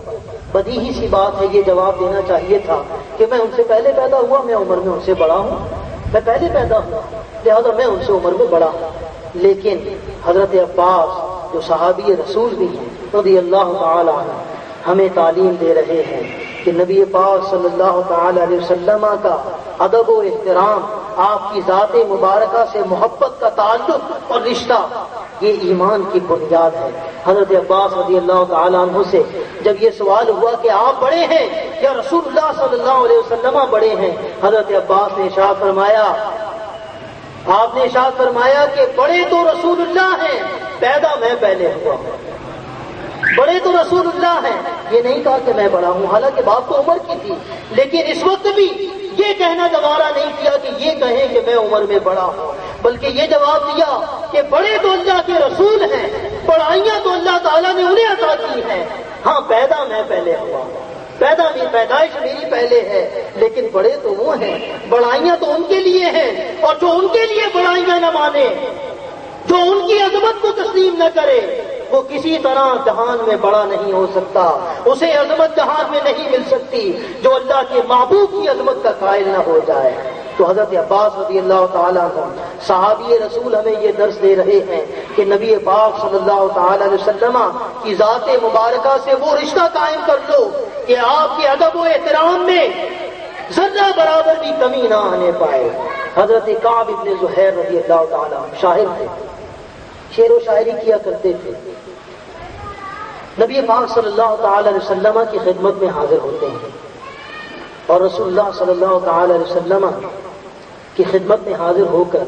Speaker 4: بدیہی سی بات ہے یہ جواب دینا چاہیے تھا کہ میں ان سے پہلے پیدا ہوا، میں عمر میں ان سے بڑا ہوں، میں پہلے پیدا ہوا لہذا میں ان سے عمر میں بڑا ہوں۔ لیکن حضرت عباس جو صحابی رسول بھی ہیں رضی اللہ تعالی عنہ ہمیں تعلیم دے رہے ہیں کہ نبی پاک صلی اللہ تعالی علیہ وسلم کا ادب و احترام، آپ کی ذات مبارکہ سے محبت کا تعلق اور رشتہ یہ ایمان کی بنیاد ہے۔ حضرت عباس رضی اللہ تعالیٰ عنہ سے جب یہ سوال ہوا کہ آپ بڑے ہیں یا رسول اللہ صلی اللہ علیہ وسلم بڑے ہیں، حضرت عباس نے ارشاد فرمایا، آپ نے ارشاد فرمایا کہ بڑے تو رسول اللہ ہیں، پیدا میں پہلے ہوا ہوں۔ بڑے تو رسول اللہ ہیں، یہ نہیں کہا کہ میں بڑا ہوں، حالانکہ بات تو عمر کی تھی، لیکن اس وقت بھی یہ کہنا گوارا نہیں کیا کہ یہ کہیں کہ میں عمر میں بڑا ہوں، بلکہ یہ جواب دیا کہ بڑے تو اللہ کے رسول ہیں، بڑائیاں تو اللہ تعالیٰ نے انہیں عطا کی ہیں، ہاں پیدا میں پہلے ہوا ہوں، پیدائش میری پہلے ہے، لیکن بڑے تو وہ ہیں، بڑائیاں تو ان کے لیے ہیں، اور جو ان کے لیے بڑائیاں نہ مانے، جو ان کی عظمت کو تسلیم نہ کرے، وہ کسی طرح جہان میں بڑا نہیں ہو سکتا، اسے عظمت جہان میں نہیں مل سکتی جو اللہ کے محبوب کی عظمت کا قائل نہ ہو جائے۔ تو حضرت عباس رضی اللہ تعالیٰ عنہ صحابی رسول ہمیں یہ درس دے رہے ہیں کہ نبی پاک صلی اللہ تعالیٰ علیہ وسلم کی ذات مبارکہ سے وہ رشتہ قائم کر لو کہ آپ کے ادب و احترام میں ذرہ برابر بھی کمی نہ آنے پائے۔ حضرت کعب ابن زہیر رضی اللہ تعالیٰ شاعر تھے، شعر و شاعری کیا کرتے تھے، نبی پاک صلی اللہ تعالی علیہ وسلم کی خدمت میں حاضر ہوتے ہیں اور رسول اللہ صلی اللہ تعالی علیہ وسلم کی خدمت میں حاضر ہو کر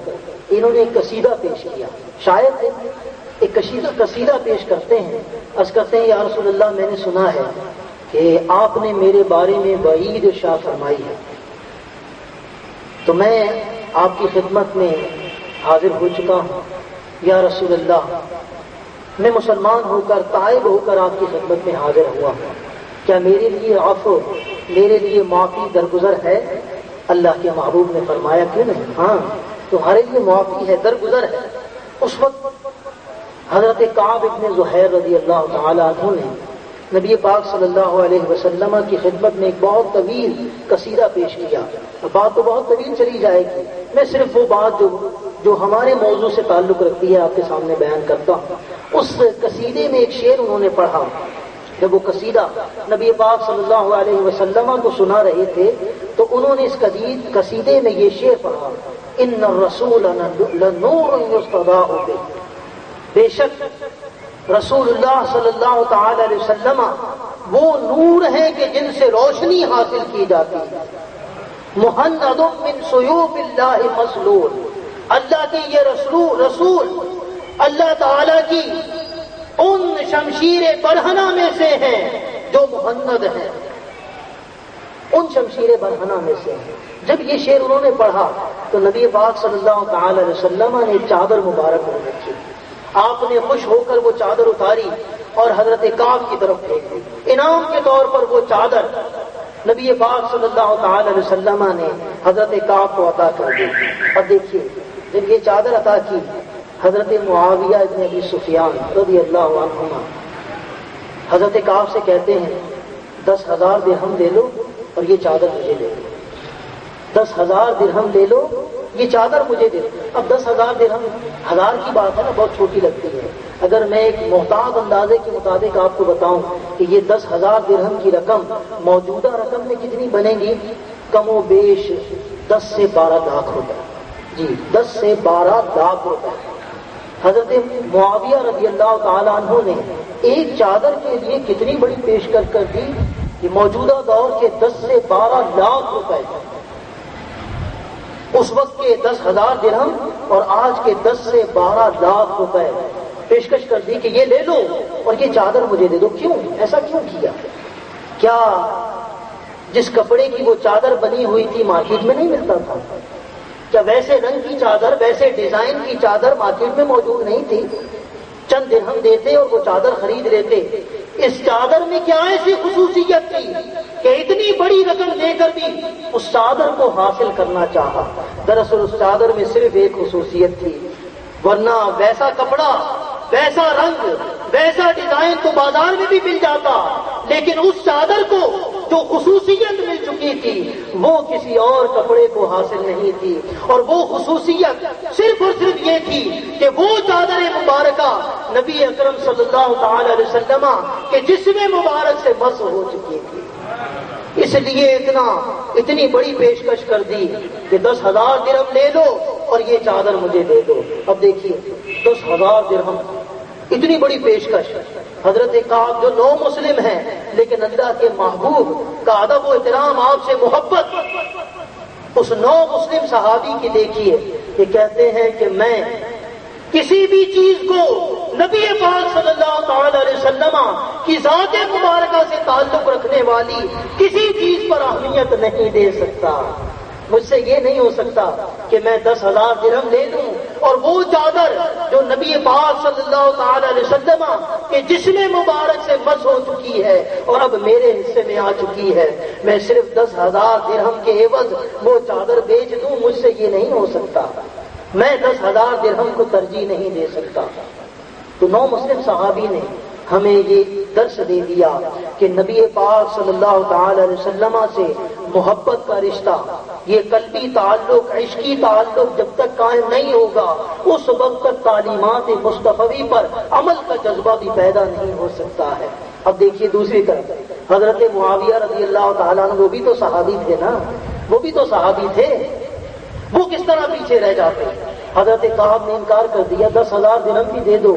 Speaker 4: انہوں نے ایک قصیدہ پیش کیا، شاعر تھے، ایک قصیدہ پیش کرتے ہیں، عرض کرتے ہیں یا رسول اللہ میں نے سنا ہے کہ آپ نے میرے بارے میں وعید ارشاد فرمائی ہے، تو میں آپ کی خدمت میں حاضر ہو چکا ہوں، یا رسول اللہ میں مسلمان ہو کر تائب ہو کر آپ کی خدمت میں حاضر ہوا ہوں، کیا میرے لیے عفو، میرے لیے معافی درگزر ہے؟ اللہ کے محبوب نے فرمایا کیوں نہیں، ہاں تمہارے لیے معافی ہے، درگزر ہے۔ اس وقت حضرت کعب ابن زہیر رضی اللہ تعالی عنہ نے نبی پاک صلی اللہ علیہ وسلم کی خدمت میں ایک بہت طویل قصیدہ پیش کیا، بات تو بہت طویل چلی جائے گی، میں صرف وہ بات جو ہمارے موضوع سے تعلق رکھتی ہے آپ کے سامنے بیان کرتا ہوں۔ اس قصیدے میں ایک شعر انہوں نے پڑھا، جب وہ قصیدہ نبی پاک صلی اللہ علیہ وسلم کو سنا رہے تھے تو انہوں نے اس قصیدے میں یہ شعر پڑھا، ان الرسول لنور یستضاء بہ، بے شک رسول اللہ صلی اللہ تعالی علیہ وسلم وہ نور ہے کہ جن سے روشنی حاصل کی جاتی ہے، مہند من سیوف اللہ مسلول، اللہ کے یہ رسول اللہ تعالی کی ان شمشیر برہنہ میں سے ہیں جو مہند ہیں، ان شمشیر برہنہ میں سے ہیں۔ جب یہ شعر انہوں نے پڑھا تو نبی پاک صلی اللہ تعالی علیہ وسلم نے ایک چادر مبارک میں رکھی، آپ نے خوش ہو کر وہ چادر اتاری اور حضرت کعب کی طرف پھینک دی، انعام کے طور پر وہ چادر نبی پاک صلی اللہ تعالی علیہ وسلم نے حضرت کعب کو عطا کر دی۔ اب دیکھیے جب یہ چادر عطا کی، حضرت معاویہ ابن ابی سفیان رضی اللہ عنہما حضرت کعب سے کہتے ہیں 10,000 درہم دے لو اور یہ چادر مجھے دے دو، 10,000 درہم دے لو یہ چادر مجھے دے دو۔ اب 10,000 درہم 1000 کی بات ہے نا، بہت چھوٹی لگتی ہے۔ اگر میں ایک محتاط اندازے کے مطابق آپ کو بتاؤں کہ یہ 10,000 درہم کی رقم موجودہ رقم میں کتنی بنے گی، کم و بیش 10 سے 12 لاکھ روپے، جی 10 سے 12 لاکھ روپے۔ حضرت معاویہ رضی اللہ تعالیٰ عنہ نے ایک چادر کے لیے کتنی بڑی پیشکش کر دی کہ موجودہ دور کے 10 سے 12 لاکھ روپے، اس وقت کے 10,000 درہم اور آج کے 10 سے 12 لاکھ روپے پیشکش کر دی کہ یہ لے لو اور یہ چادر مجھے دے دو۔ کیوں ایسا کیوں کیا؟ کیا جس کپڑے کی وہ چادر بنی ہوئی تھی مارکیٹ میں نہیں ملتا تھا؟ کیا ویسے رنگ کی چادر، ویسے ڈیزائن کی چادر مارکیٹ میں موجود نہیں تھی؟ چند درہم دیتے اور وہ چادر خرید لیتے۔ اس چادر میں کیا ایسی خصوصیت تھی کہ اتنی بڑی رقم دے کر بھی اس چادر کو حاصل کرنا چاہا؟ دراصل اس چادر میں صرف ایک خصوصیت تھی، ورنہ ویسا کپڑا، ویسا رنگ، ویسا ڈیزائن تو بازار میں بھی مل جاتا، لیکن اس چادر کو جو خصوصیت مل چکی تھی وہ کسی اور کپڑے کو حاصل نہیں تھی، اور وہ خصوصیت صرف اور صرف یہ تھی کہ وہ چادر مبارکہ نبی اکرم صلی اللہ تعالی علیہ وسلم کے جسم مبارک سے مس ہو چکی تھی۔ اس لیے اتنی بڑی پیشکش کر دی کہ 10,000 درہم لے لو اور یہ چادر مجھے دے دو۔ اب دیکھیے 10,000 درہم، اتنی بڑی پیشکش۔ حضرت کعب جو نو مسلم ہیں لیکن اللہ کے محبوب کا ادب و احترام، آپ سے محبت، اس نو مسلم صحابی کی دیکھیے کہ کہتے ہیں کہ میں کسی بھی چیز کو نبی پاک صلی اللہ تعالی علیہ وسلم کی ذات مبارکہ سے تعلق رکھنے والی کسی چیز پر اہمیت نہیں دے سکتا۔ مجھ سے یہ نہیں ہو سکتا کہ میں 10,000 درہم لے لوں اور وہ چادر جو نبی پاک صلی اللہ تعالی علیہ وسلم کے جسم مبارک سے مس ہو چکی ہے اور اب میرے حصے میں آ چکی ہے، میں صرف 10,000 درہم کے عوض وہ چادر بیچ دوں۔ مجھ سے یہ نہیں ہو سکتا، میں 10,000 درہم کو ترجیح نہیں دے سکتا۔ تو نو مسلم صحابی نے ہمیں یہ درس دے دیا کہ نبی پاک صلی اللہ تعالی علیہ وسلم سے محبت کا رشتہ، یہ قلبی تعلق، عشقی تعلق جب تک قائم نہیں ہوگا اس وقت تک تعلیمات مصطفی پر عمل کا جذبہ بھی پیدا نہیں ہو سکتا ہے۔ اب دیکھیے دوسری طرف حضرت معاویہ رضی اللہ تعالیٰ عنہ، وہ بھی تو صحابی تھے نا، وہ بھی تو صحابی تھے، وہ کس طرح پیچھے رہ جاتے؟ حضرت کعب نے انکار کر دیا، 10,000 درہم بھی دے دو،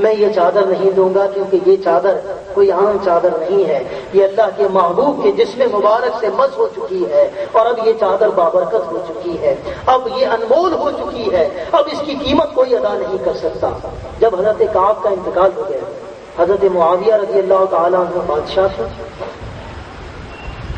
Speaker 4: میں یہ چادر نہیں دوں گا، کیونکہ یہ چادر کوئی عام چادر نہیں ہے، یہ اللہ کے محبوب کے جسم مبارک سے مس ہو چکی ہے اور اب یہ چادر بابرکت ہو چکی ہے، اب یہ انمول ہو چکی ہے، اب اس کی قیمت کوئی ادا نہیں کر سکتا۔ جب حضرت کعب کا انتقال ہو گیا، حضرت معاویہ رضی اللہ تعالیٰ عنہ بادشاہ تھے،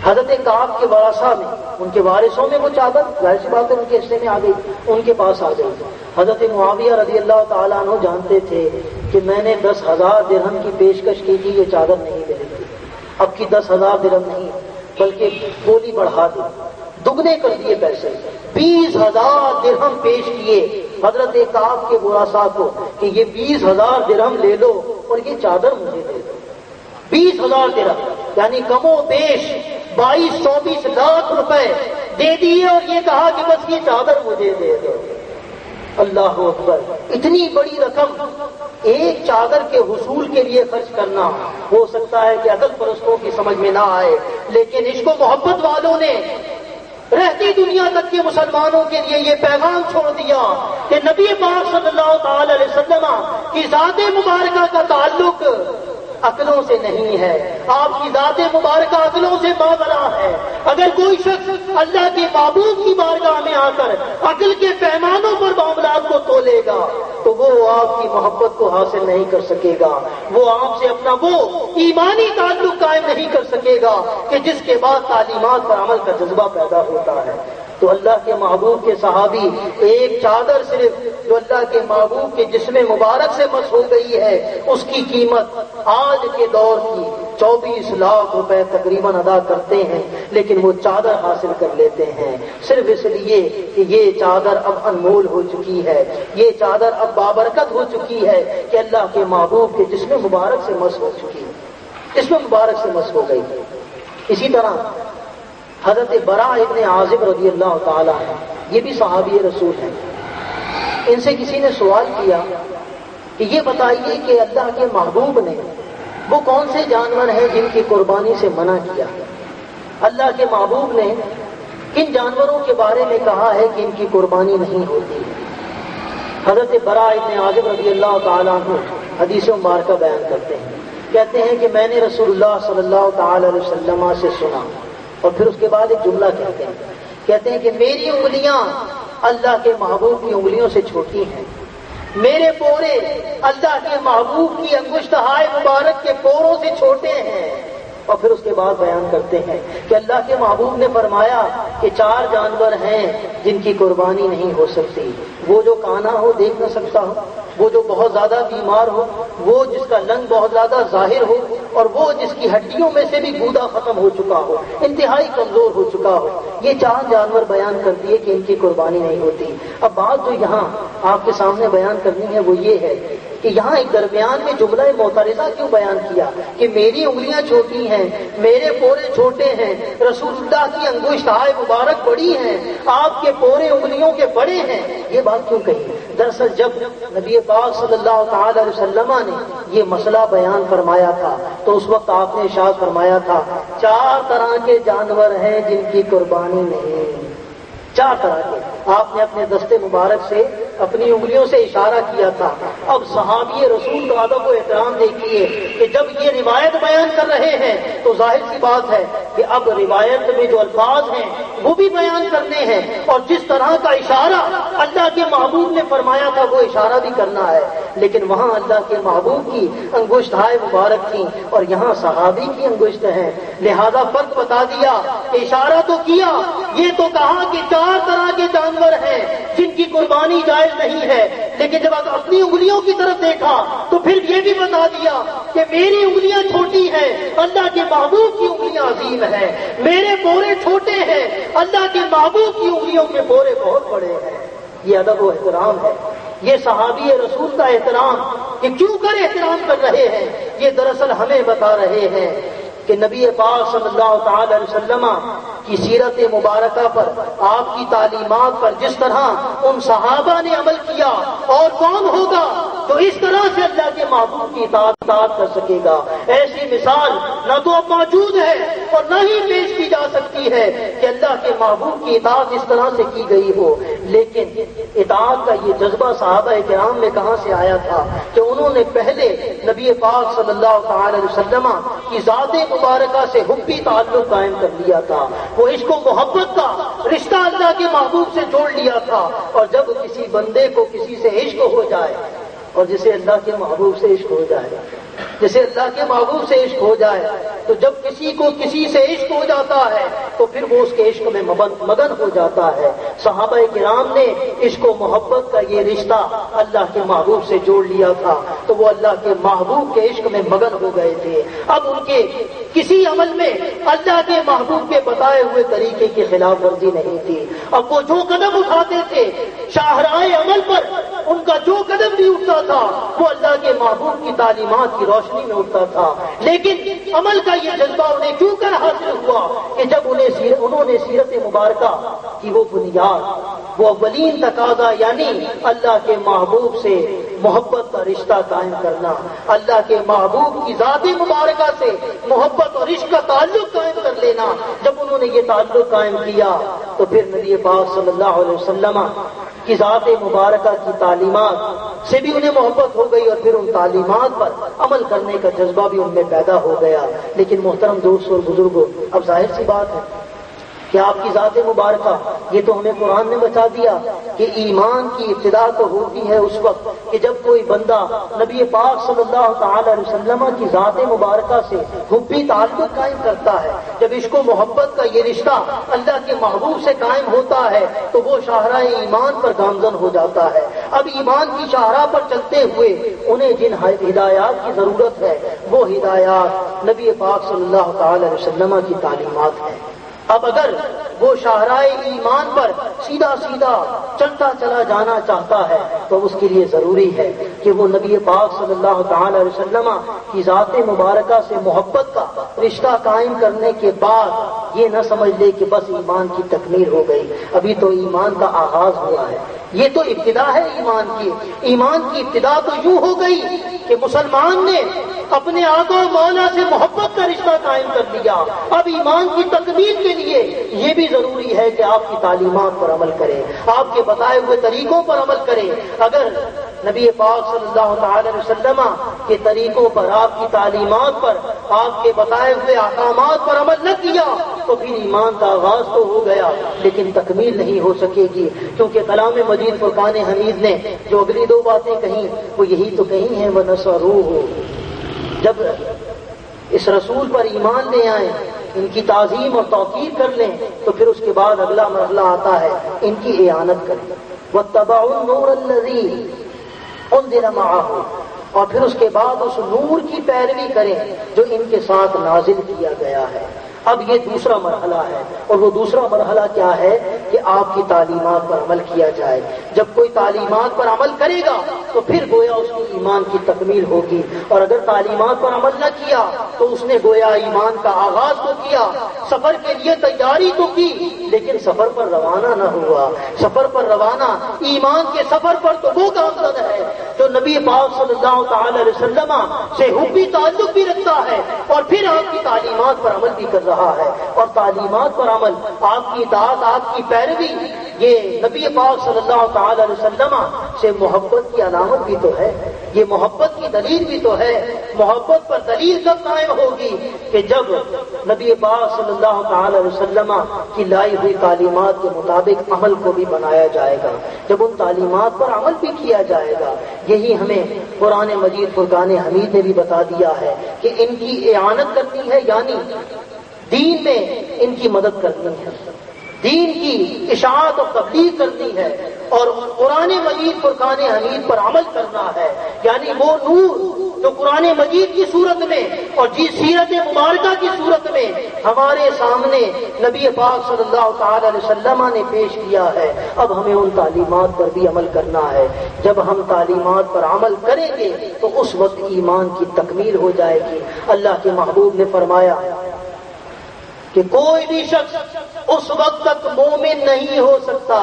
Speaker 4: حضرت کعب کے ورثاء میں، ان کے وارثوں میں وہ چادر ظاہر سی بات ہے ان کے حصے میں آ گئی، ان کے پاس آ گئی۔ حضرت معاویہ رضی اللہ تعالیٰ عنہ جانتے تھے کہ میں نے 10,000 درہم کی پیشکش کی تھی، یہ چادر نہیں ملے گی، اب کی 10,000 درہم نہیں بلکہ بولی بڑھا دی، دگنے کر دیے پیسے، 20,000 درہم پیش کیے حضرت کعب کے ورثاء کو کہ یہ 20,000 درہم لے لو اور یہ چادر مجھے دے دو۔ 20,000 درہم یعنی کم و بیش 22-24 لاکھ روپے دے دیے اور یہ کہا کہ بس یہ چادر مجھے دے دو۔ اللہ اکبر، اتنی بڑی رقم ایک چادر کے حصول کے لیے خرچ کرنا، ہو سکتا ہے کہ عقل پرستوں کی سمجھ میں نہ آئے، لیکن عشق و محبت والوں نے رہتی دنیا تک کے مسلمانوں کے لیے یہ پیغام چھوڑ دیا کہ نبی پاک صلی اللہ تعالی علیہ وسلم کی ذات مبارکہ کا تعلق عقلوں سے نہیں ہے، آپ کی ذات مبارکہ عقلوں سے مابرا ہے۔ اگر کوئی شخص اللہ کے معبود کی بارگاہ میں آ کر عقل کے پیمانوں پر معاملات کو تولے گا تو وہ آپ کی محبت کو حاصل نہیں کر سکے گا، وہ آپ سے اپنا وہ ایمانی تعلق قائم نہیں کر سکے گا کہ جس کے بعد تعلیمات پر عمل کا جذبہ پیدا ہوتا ہے۔ تو اللہ کے محبوب کے صحابی ایک چادر صرف جو اللہ کے محبوب کے جسم مبارک سے مس ہو گئی ہے اس کی قیمت آج کے دور کی 24 لاکھ روپے تقریباً ادا کرتے ہیں، لیکن وہ چادر حاصل کر لیتے ہیں صرف اس لیے کہ یہ چادر اب انمول ہو چکی ہے، یہ چادر اب بابرکت ہو چکی ہے کہ اللہ کے محبوب کے جسم مبارک سے مس ہو چکی ہے، جسم مبارک سے مس ہو گئی۔ اسی طرح حضرت براء ابن عازب رضی اللہ تعالیٰ عنہ یہ بھی صحابی رسول ہیں. ان سے کسی نے سوال کیا کہ یہ بتائیے کہ اللہ کے محبوب نے وہ کون سے جانور ہیں جن کی قربانی سے منع کیا؟ اللہ کے محبوب نے کن جانوروں کے بارے میں کہا ہے کہ ان کی قربانی نہیں ہوتی؟ حضرت براء ابن عازب رضی اللہ تعالیٰ عنہ حدیث مبارکہ بیان کرتے ہیں، کہتے ہیں کہ میں نے رسول اللہ صلی اللہ تعالی علیہ وسلم سے سنا، اور پھر اس کے بعد ایک جملہ کہتے ہیں کہ میری انگلیاں اللہ کے محبوب کی انگلیوں سے چھوٹی ہیں، میرے پورے اللہ کے محبوب کی انگشتہائے مبارک کے پوروں سے چھوٹے ہیں. اور پھر اس کے بعد بیان کرتے ہیں کہ اللہ کے محبوب نے فرمایا کہ 4 جانور ہیں جن کی قربانی نہیں ہو سکتی. وہ جو کانا ہو، دیکھ نہ سکتا ہو، وہ جو بہت زیادہ بیمار ہو، وہ جس کا لنگ بہت زیادہ ظاہر ہو، اور وہ جس کی ہڈیوں میں سے بھی گودا ختم ہو چکا ہو، انتہائی کمزور ہو چکا ہو. یہ 4 جانور بیان کر دیے کہ ان کی قربانی نہیں ہوتی. اب بات جو یہاں آپ کے سامنے بیان کرنی ہے وہ یہ ہے کہ یہاں ایک درمیان میں جملہ معترضہ کیوں بیان کیا کہ میری انگلیاں چھوٹی ہیں، میرے پورے چھوٹے ہیں، رسول اللہ کی انگشتہائے مبارک بڑی ہیں، آپ کے پورے انگلیوں کے بڑے ہیں؟ یہ بات کیوں کہی؟ دراصل جب نبی پاک صلی اللہ تعالی علیہ وسلم نے یہ مسئلہ بیان فرمایا تھا تو اس وقت آپ نے ارشاد فرمایا تھا 4 طرح کے جانور ہیں جن کی قربانی نہیں. 4 طرح کے. آپ نے اپنے دستے مبارک سے اپنی انگلیوں سے اشارہ کیا تھا. اب صحابی رسول کا ادب و احترام دیکھیے کہ جب یہ روایت بیان کر رہے ہیں تو ظاہر سی بات ہے کہ اب روایت میں جو الفاظ ہیں وہ بھی بیان کرنے ہیں، اور جس طرح کا اشارہ اللہ کے محبوب نے فرمایا تھا وہ اشارہ بھی کرنا ہے. لیکن وہاں اللہ کے محبوب کی انگشتہائے مبارک تھیں اور یہاں صحابی کی انگشت ہیں، لہذا فرق بتا دیا. اشارہ تو کیا، یہ تو کہا کہ 4 طرح کے جانور ہیں جن کی قربانی جائز نہیں ہے، لیکن جب آپ اپنی انگلیوں کی طرف دیکھا تو پھر یہ بھی بتا دیا کہ میری انگلیاں چھوٹی ہیں، اللہ کے محبوب کی انگلیاں عظیم ہیں، میرے پورے چھوٹے ہیں، اللہ کے محبوب کی انگلیوں کے پورے بہت بڑے ہیں. یہ ادب و احترام ہے، یہ صحابی رسول کا احترام کہ کیوں کر احترام کر رہے ہیں. یہ دراصل ہمیں بتا رہے ہیں کہ نبی پاک صلی اللہ تعالی علیہ وسلم کی سیرت مبارکہ پر، آپ کی تعلیمات پر جس طرح ان صحابہ نے عمل کیا، اور کون ہوگا تو اس طرح سے اللہ کے محبوب کی اطاعت کر سکے گا. ایسی مثال نہ تو اب موجود ہے اور نہ ہی پیش کی جا سکتی ہے کہ اللہ کے محبوب کی اطاعت اس طرح سے کی گئی ہو. لیکن اطاعت کا یہ جذبہ صحابہ کرام میں کہاں سے آیا تھا کہ انہوں نے پہلے نبی پاک صلی اللہ تعالی علیہ وسلم کی ذات مبارکہ سے حبی تعلق قائم کر لیا تھا. وہ عشق و محبت کا رشتہ اللہ کے محبوب سے جوڑ لیا تھا. اور جب کسی بندے کو کسی سے عشق ہو جائے، اور جسے اللہ کے محبوب سے عشق ہو جائے، جسے اللہ کے محبوب سے عشق ہو جائے، تو جب کسی کو کسی سے عشق ہو جاتا ہے تو پھر وہ اس کے عشق میں مگن ہو جاتا ہے. صحابہ کرام نے عشق و محبت کا یہ رشتہ اللہ کے محبوب سے جوڑ لیا تھا تو وہ اللہ کے محبوب کے عشق میں مگن ہو گئے تھے. اب ان کے کسی عمل میں اللہ کے محبوب کے بتائے ہوئے طریقے کی خلاف ورزی نہیں تھی. اب وہ جو قدم اٹھاتے تھے شاہراہ عمل پر، ان کا جو قدم بھی اٹھتا تھا وہ اللہ کے محبوب کی تعلیمات کی روشنی میں اٹھتا تھا. لیکن عمل کا یہ جذبہ انہیں کیوں کر حاصل ہوا کہ جب انہوں نے سیرت مبارکہ کی وہ بنیاد، وہ اولین تقاضا، یعنی اللہ کے محبوب سے محبت کا رشتہ قائم کرنا، اللہ کے محبوب کی ذات مبارکہ سے محبت اور عشق کا تعلق قائم کر لینا، جب انہوں نے یہ تعلق قائم کیا تو پھر نبی پاک صلی اللہ علیہ وسلم کی ذات مبارکہ کی تعلیمات سے بھی انہیں محبت ہو گئی، اور پھر ان تعلیمات پر عمل کرنے کا جذبہ بھی ان میں پیدا ہو گیا. لیکن محترم دوست اور بزرگوں، اب ظاہر سی بات ہے کہ آپ کی ذات مبارکہ، یہ تو ہمیں قرآن نے بتا دیا کہ ایمان کی ابتدا تو ہوتی ہے اس وقت کہ جب کوئی بندہ نبی پاک صلی اللہ تعالی علیہ وسلم کی ذات مبارکہ سے حبی تعلق قائم کرتا ہے. جب عشق و محبت کا یہ رشتہ اللہ کے محبوب سے قائم ہوتا ہے تو وہ شاہراہ ایمان پر گامزن ہو جاتا ہے. اب ایمان کی شاہراہ پر چلتے ہوئے انہیں جن ہدایات کی ضرورت ہے وہ ہدایات نبی پاک صلی اللہ تعالی علیہ وسلم کی تعلیمات ہیں. اب اگر وہ شاہراہ ایمان پر سیدھا سیدھا چلتا چلا جانا چاہتا ہے تو اس کے لیے ضروری ہے کہ وہ نبی پاک صلی اللہ تعالی علیہ وسلم کی ذات مبارکہ سے محبت کا رشتہ قائم کرنے کے بعد یہ نہ سمجھ لے کہ بس ایمان کی تکمیل ہو گئی، ابھی تو ایمان کا آغاز ہوا ہے، یہ تو ابتدا ہے ایمان کی۔ ایمان کی ابتدا تو یوں ہو گئی کہ مسلمان نے اپنے آقا و مولا سے محبت کا رشتہ قائم کر دیا۔ اب ایمان کی تکمیل کے لیے یہ بھی ضروری ہے کہ آپ کی تعلیمات پر عمل کریں، آپ کے بتائے ہوئے طریقوں پر عمل کریں۔ اگر نبی پاک صلی اللہ تعالی علیہ وسلم کے طریقوں پر، آپ کی تعلیمات پر، آپ کے بتائے ہوئے احکامات پر عمل نہ کیا تو پھر ایمان کا آغاز تو ہو گیا لیکن تکمیل نہیں ہو سکے گی، کیونکہ کلام مجید فرقان حمید نے جو اگلی دو باتیں کہیں وہ یہی تو کہیں ہیں، وَنَصَرُوهُ، جب اس رسول پر ایمان لے آئیں، ان کی تعظیم اور توقیر کر لیں تو پھر اس کے بعد اگلا مرحلہ آتا ہے ان کی اعانت کریں۔ وَاتَّبَعُوا النُّورَ الَّذِي أُنزِلَ مَعَهُ، اور پھر اس کے بعد اس نور کی پیروی کریں جو ان کے ساتھ نازل کیا گیا ہے۔ اب یہ دوسرا مرحلہ ہے، اور وہ دوسرا مرحلہ کیا ہے کہ آپ کی تعلیمات پر عمل کیا جائے۔ جب کوئی تعلیمات پر عمل کرے گا تو پھر گویا اس کی ایمان کی تکمیل ہوگی، اور اگر تعلیمات پر عمل نہ کیا تو اس نے گویا ایمان کا آغاز تو کیا، سفر کے لیے تیاری تو کی، لیکن سفر پر روانہ نہ ہوا۔ سفر پر روانہ، ایمان کے سفر پر تو وہ گامزن ہے جو نبی پاک صلی اللہ تعالی علیہ وسلم سے حبی تعلق بھی رکھتا ہے اور پھر آپ کی تعلیمات پر عمل بھی کر رہا ہے۔ اور تعلیمات پر عمل، آپ کی اطاعت، آپ کی پیروی، یہ نبی پاک صلی اللہ تعالی علیہ وسلم سے محبت کی علامت بھی تو ہے، یہ محبت کی دلیل بھی تو ہے۔ محبت پر دلیل کب قائم ہوگی کہ جب نبی پاک صلی اللہ تعالی علیہ وسلم کی لائی ہوئی تعلیمات کے مطابق عمل کو بھی بنایا جائے گا، جب ان تعلیمات پر عمل بھی کیا جائے گا۔ یہی ہمیں قرآن مجید فرقان حمید نے بھی بتا دیا ہے کہ ان کی اعانت کرنی ہے، یعنی دین میں ان کی مدد کرنی ہے، دین کی اشاعت اور تبلیغ کرنی ہے، اور قرآن مجید فرقان حمید پر عمل کرنا ہے، یعنی وہ نور جو قرآن مجید کی صورت میں اور سیرت مبارکہ کی صورت میں ہمارے سامنے نبی پاک صلی اللہ تعالی علیہ وسلم نے پیش کیا ہے، اب ہمیں ان تعلیمات پر بھی عمل کرنا ہے۔ جب ہم تعلیمات پر عمل کریں گے تو اس وقت ایمان کی تکمیل ہو جائے گی۔ اللہ کے محبوب نے فرمایا کہ کوئی بھی شخص اس وقت تک مومن نہیں ہو سکتا۔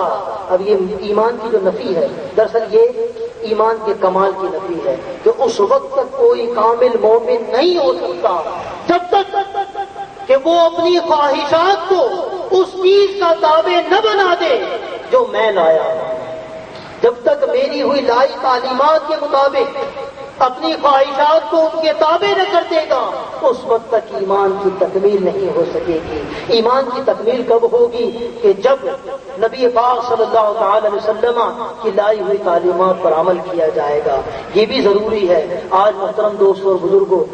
Speaker 4: اب یہ ایمان کی جو نفی ہے، دراصل یہ ایمان کے کمال کی نفی ہے کہ اس وقت تک کوئی کامل مومن نہیں ہو سکتا جب تک کہ وہ اپنی خواہشات کو اس چیز کا تابع نہ بنا دے جو میں لایا۔ جب تک میری ہوئی لائی تعلیمات کے مطابق اپنی خواہشات کو ان کے تابع نہ کر دے گا، اس وقت تک ایمان کی تکمیل نہیں ہو سکے گی۔ ایمان کی تکمیل کب ہوگی کہ جب نبی پاک صلی اللہ تعالی علیہ وسلم کی لائی ہوئی تعلیمات پر عمل کیا جائے گا۔ یہ بھی ضروری ہے۔ آج محترم دوستوں اور بزرگوں،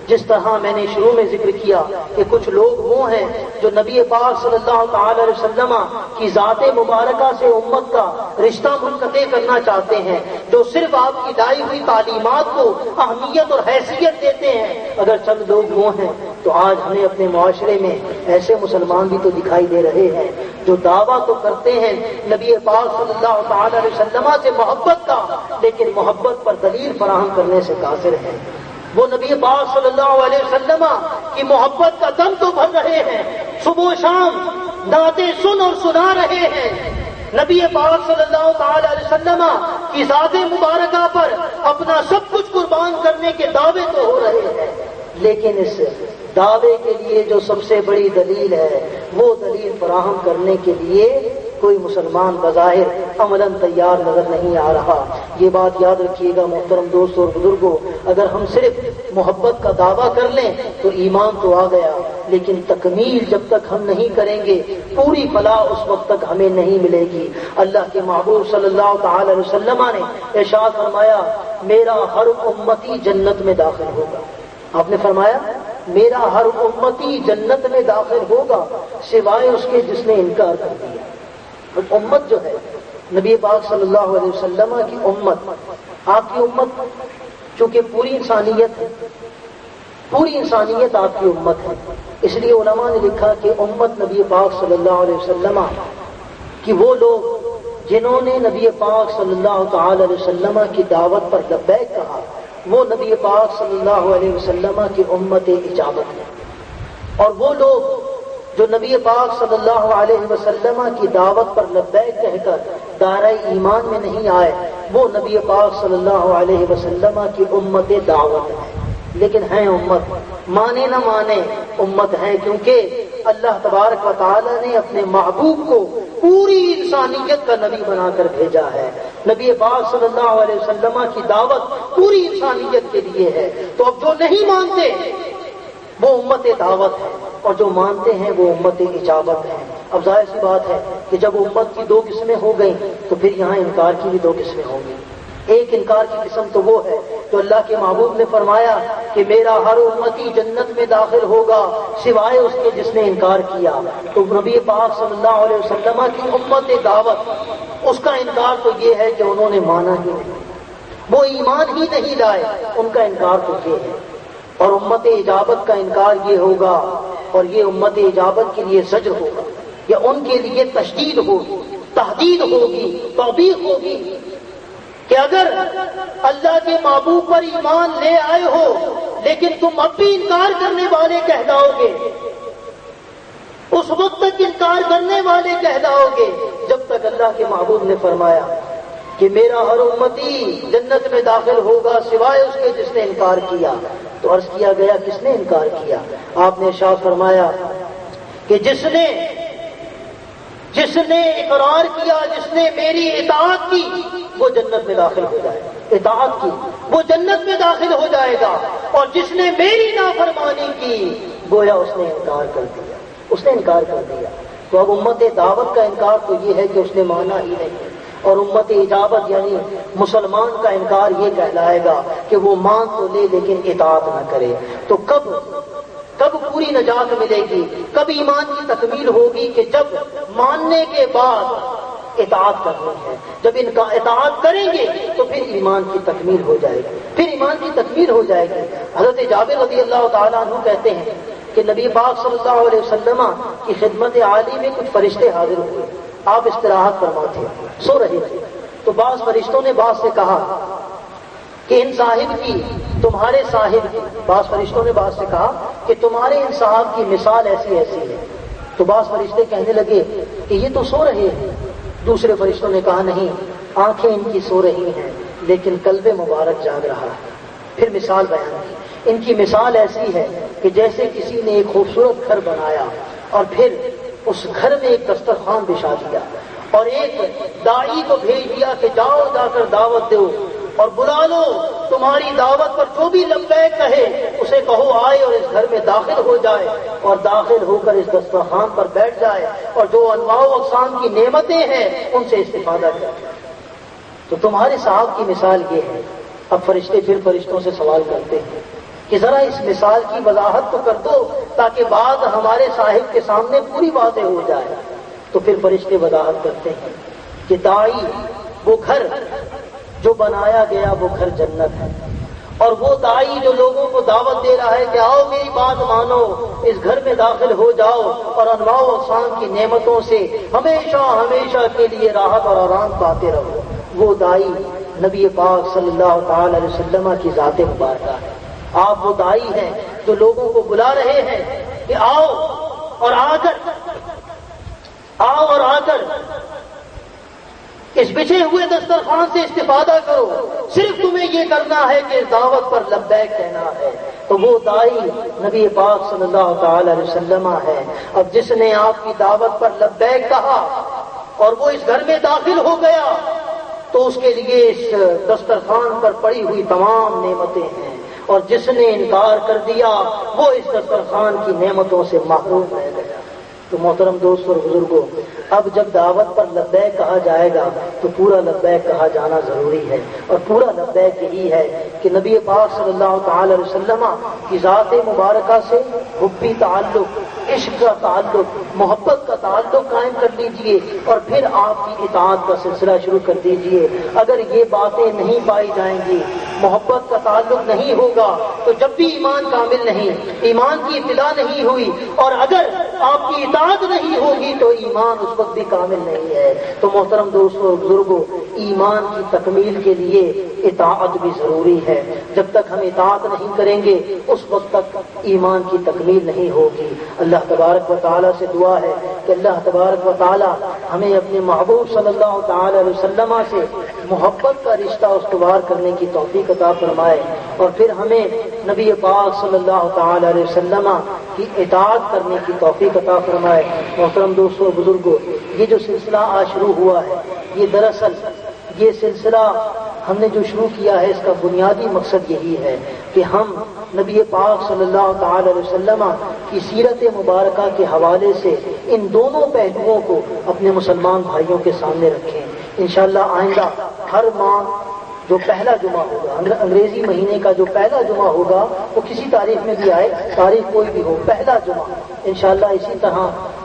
Speaker 4: جس طرح میں نے شروع میں ذکر کیا کہ کچھ لوگ وہ ہیں جو نبی پاک صلی اللہ تعالی علیہ وسلم کی ذات مبارکہ سے امت کا رشتہ منقطع کرنا چاہتے ہیں، جو صرف آپ کی لائی ہوئی تعلیمات کو اہمیت اور حیثیت دیتے ہیں۔ اگر چند لوگ وہ ہیں تو آج ہمیں اپنے معاشرے میں ایسے مسلمان بھی تو دکھائی دے رہے ہیں جو دعویٰ تو کرتے ہیں نبی پاک صلی اللہ تعالی علیہ وسلم سے محبت کا، لیکن محبت پر دلیل فراہم کرنے سے قاصر ہیں۔ وہ نبی پاک صلی اللہ علیہ وسلم کی محبت کا دم تو بھر رہے ہیں، صبح و شام نعتیں سن اور سنا رہے ہیں، نبی پاک صلی اللہ تعالی علیہ وسلم کی ذات مبارکہ پر اپنا سب کچھ قربان کرنے کے دعوے تو ہو رہے ہیں، لیکن اس دعوے کے لیے جو سب سے بڑی دلیل ہے وہ دلیل فراہم کرنے کے لیے کوئی مسلمان بظاہر عملاً تیار نظر نہیں آ رہا۔ یہ بات یاد رکھیے گا محترم دوستوں اور بزرگوں، اگر ہم صرف محبت کا دعویٰ کر لیں تو ایمان تو آ گیا، لیکن تکمیل جب تک ہم نہیں کریں گے پوری فلاح اس وقت تک ہمیں نہیں ملے گی۔ اللہ کے محبوب صلی اللہ تعالی علیہ وسلم نے ارشاد فرمایا، میرا ہر امتی جنت میں داخل ہوگا۔ آپ نے فرمایا میرا ہر امتی جنت میں داخل ہوگا سوائے اس کے جس نے انکار کر دیا۔ امت جو ہے نبی پاک صلی اللہ علیہ وسلم کی امت، آپ کی امت چونکہ پوری انسانیت ہے، پوری انسانیت آپ کی امت ہے، اس لیے علماء نے لکھا کہ امت نبی پاک صلی اللہ علیہ وسلم کہ وہ لوگ جنہوں نے نبی پاک صلی اللہ تعالی علیہ وسلم کی دعوت پر لبیک کہا وہ نبی پاک صلی اللہ علیہ وسلم کی امت اجابت ہے، اور وہ لوگ جو نبی پاک صلی اللہ علیہ وسلم کی دعوت پر لبیک کہہ کر دائرہ ایمان میں نہیں آئے، وہ نبی پاک صلی اللہ علیہ وسلم کی امت دعوت ہے، لیکن ہیں امت، مانے نہ مانے امت ہیں، کیونکہ اللہ تبارک و تعالی نے اپنے محبوب کو پوری انسانیت کا نبی بنا کر بھیجا ہے۔ نبی پاک صلی اللہ علیہ وسلم کی دعوت پوری انسانیت کے لیے ہے، تو اب جو نہیں مانتے وہ امت دعوت ہے، اور جو مانتے ہیں وہ امت اجابت ہے۔ اب ظاہر سی بات ہے کہ جب امت کی دو قسمیں ہو گئیں تو پھر یہاں انکار کی بھی دو قسمیں ہوں گی۔ ایک انکار کی قسم تو وہ ہے جو اللہ کے محبوب نے فرمایا کہ میرا ہر امتی جنت میں داخل ہوگا سوائے اس کے جس نے انکار کیا، تو نبی پاک صلی اللہ علیہ وسلم کی امت دعوت، اس کا انکار تو یہ ہے کہ انہوں نے مانا ہی نہیں، وہ ایمان ہی نہیں لائے، ان کا انکار تو یہ ہے۔ اور امت اجابت کا انکار یہ ہوگا، اور یہ امت اجابت کے لیے زجر ہوگا، یا ان کے لیے تشدید ہوگی، تحدید ہوگی، توبیخ ہوگی کہ اگر اللہ کے محبوب پر ایمان لے آئے ہو لیکن تم اب بھی انکار کرنے والے کہلاؤ گے، اس وقت تک انکار کرنے والے کہلاؤ گے جب تک اللہ کے محبوب نے فرمایا کہ میرا ہر امتی جنت میں داخل ہوگا سوائے اس کے جس نے انکار کیا۔ تو عرض کیا گیا کس نے انکار کیا؟ آپ نے ارشاد فرمایا کہ جس نے اقرار کیا، جس نے میری اطاعت کی وہ جنت میں داخل ہو جائے گا، اطاعت کی وہ جنت میں داخل ہو جائے گا، اور جس نے میری نافرمانی کی گویا اس نے انکار کر دیا، اس نے انکار کر دیا۔ تو اب امت دعوت کا انکار تو یہ ہے کہ اس نے مانا ہی نہیں، اور امت اجابت یعنی مسلمان کا انکار یہ کہلائے گا کہ وہ مان تو لے لیکن اطاعت نہ کرے۔ تو کب پوری نجات ملے گی، کب ایمان کی تکمیل ہوگی؟ کہ جب ماننے کے بعد اطاعت کرنی ہے، جب ان کا اطاعت کریں گے تو پھر ایمان کی تکمیل ہو جائے گی، پھر ایمان کی تکمیل ہو جائے گی۔ حضرت جابر رضی اللہ تعالیٰ عنہ کہتے ہیں کہ نبی پاک صلی اللہ علیہ وسلم کی خدمت عالی میں کچھ فرشتے حاضر ہوئے، آپ استراحت فرما تھے، سو رہے تھے، تو بعض فرشتوں نے بعض سے کہا کہ ان صاحب کی، تمہارے صاحب کی، بعض فرشتوں نے بعض سے کہا کہ تمہارے ان صاحب کی مثال ایسی ایسی ہے۔ تو بعض فرشتے کہنے لگے کہ یہ تو سو رہے ہیں۔ دوسرے فرشتوں نے کہا نہیں، آنکھیں ان کی سو رہی ہیں لیکن قلب مبارک جاگ رہا ہے۔ پھر مثال بیان کی، ان کی مثال ایسی ہے کہ جیسے کسی نے ایک خوبصورت گھر بنایا اور پھر اس گھر میں ایک دسترخوان بچھا دیا اور ایک داعی کو بھیج دیا کہ جاؤ جا کر دعوت دو اور بلا لو، تمہاری دعوت پر جو بھی لبیک کہے اسے کہو آئے اور اس گھر میں داخل ہو جائے، اور داخل ہو کر اس دسترخوان پر بیٹھ جائے اور جو انواع و اقسام کی نعمتیں ہیں ان سے استفادہ کرے۔ تو تمہارے صاحب کی مثال یہ ہے۔ اب فرشتے پھر فرشتوں سے سوال کرتے ہیں کہ ذرا اس مثال کی وضاحت تو کر دو تاکہ بات ہمارے صاحب کے سامنے پوری واضح ہو جائے۔ تو پھر فرشتے وضاحت کرتے ہیں کہ داعی، وہ گھر جو بنایا گیا وہ گھر جنت ہے، اور وہ داعی جو لوگوں کو دعوت دے رہا ہے کہ آؤ میری بات مانو، اس گھر میں داخل ہو جاؤ اور انواع و اقسام کی نعمتوں سے ہمیشہ ہمیشہ کے لیے راحت اور آرام پاتے رہو، وہ داعی نبی پاک صلی اللہ تعالی علیہ وسلم کی ذات مبارکہ ہے۔ آپ وہ داعی ہیں جو لوگوں کو بلا رہے ہیں کہ آؤ اور آ کر اس بچھے ہوئے دسترخوان سے استفادہ کرو، صرف تمہیں یہ کرنا ہے کہ اس دعوت پر لبیک کہنا ہے۔ تو وہ داعی نبی پاک صلی اللہ تعالی علیہ وسلم ہے۔ اب جس نے آپ کی دعوت پر لبیک کہا اور وہ اس گھر میں داخل ہو گیا تو اس کے لیے اس دسترخوان پر پڑی ہوئی تمام نعمتیں ہیں، اور جس نے انکار کر دیا وہ اس دسترخوان کی نعمتوں سے محروم رہ گیا۔ تو محترم دوست اور بزرگوں، اب جب دعوت پر لبیک کہا جائے گا تو پورا لبیک کہا جانا ضروری ہے، اور پورا لبیک یہی ہے کہ نبی پاک صلی اللہ تعالی علیہ وسلم کی ذات مبارکہ سے حبی تعلق، عشق کا تعلق، محبت کا تعلق قائم کر لیجئے، اور پھر آپ کی اطاعت کا سلسلہ شروع کر دیجئے۔ اگر یہ باتیں نہیں پائی جائیں گی، محبت کا تعلق نہیں ہوگا تو جب بھی ایمان کامل نہیں، ایمان کی ابتدا نہیں ہوئی، اور اگر آپ کی اطاعت نہیں ہوگی تو ایمان اس وقت بھی کامل نہیں ہے۔ تو محترم دوستوں اور بزرگوں، ایمان کی تکمیل کے لیے اطاعت بھی ضروری ہے۔ جب تک ہم اطاعت نہیں کریں گے اس وقت تک ایمان کی تکمیل نہیں ہوگی۔ اللہ تبارک و تعالیٰ سے دعا ہے کہ اللہ تبارک و تعالیٰ ہمیں اپنے محبوب صلی اللہ تعالی علیہ وسلم سے محبت کا رشتہ استوار کرنے کی توفیق عطا فرمائے، اور پھر ہمیں نبی پاک صلی اللہ تعالی علیہ وسلم کی اطاعت کرنے کی توفیق عطا فرمائے۔ محترم دوستوں بزرگوں، یہ جو سلسلہ آج شروع ہوا ہے، یہ دراصل یہ سلسلہ ہم نے جو شروع کیا ہے اس کا بنیادی مقصد یہی ہے کہ ہم نبی پاک صلی اللہ تعالی علیہ وسلم کی سیرت مبارکہ کے حوالے سے ان دونوں پہلوؤں کو اپنے مسلمان بھائیوں کے سامنے رکھیں۔ انشاءاللہ آئندہ ہر ماہ جو پہلا جمعہ ہوگا، انگریزی مہینے کا جو پہلا جمعہ ہوگا وہ کسی تاریخ میں بھی آئے، تاریخ کوئی بھی ہو، پہلا جمعہ انشاءاللہ اسی طرح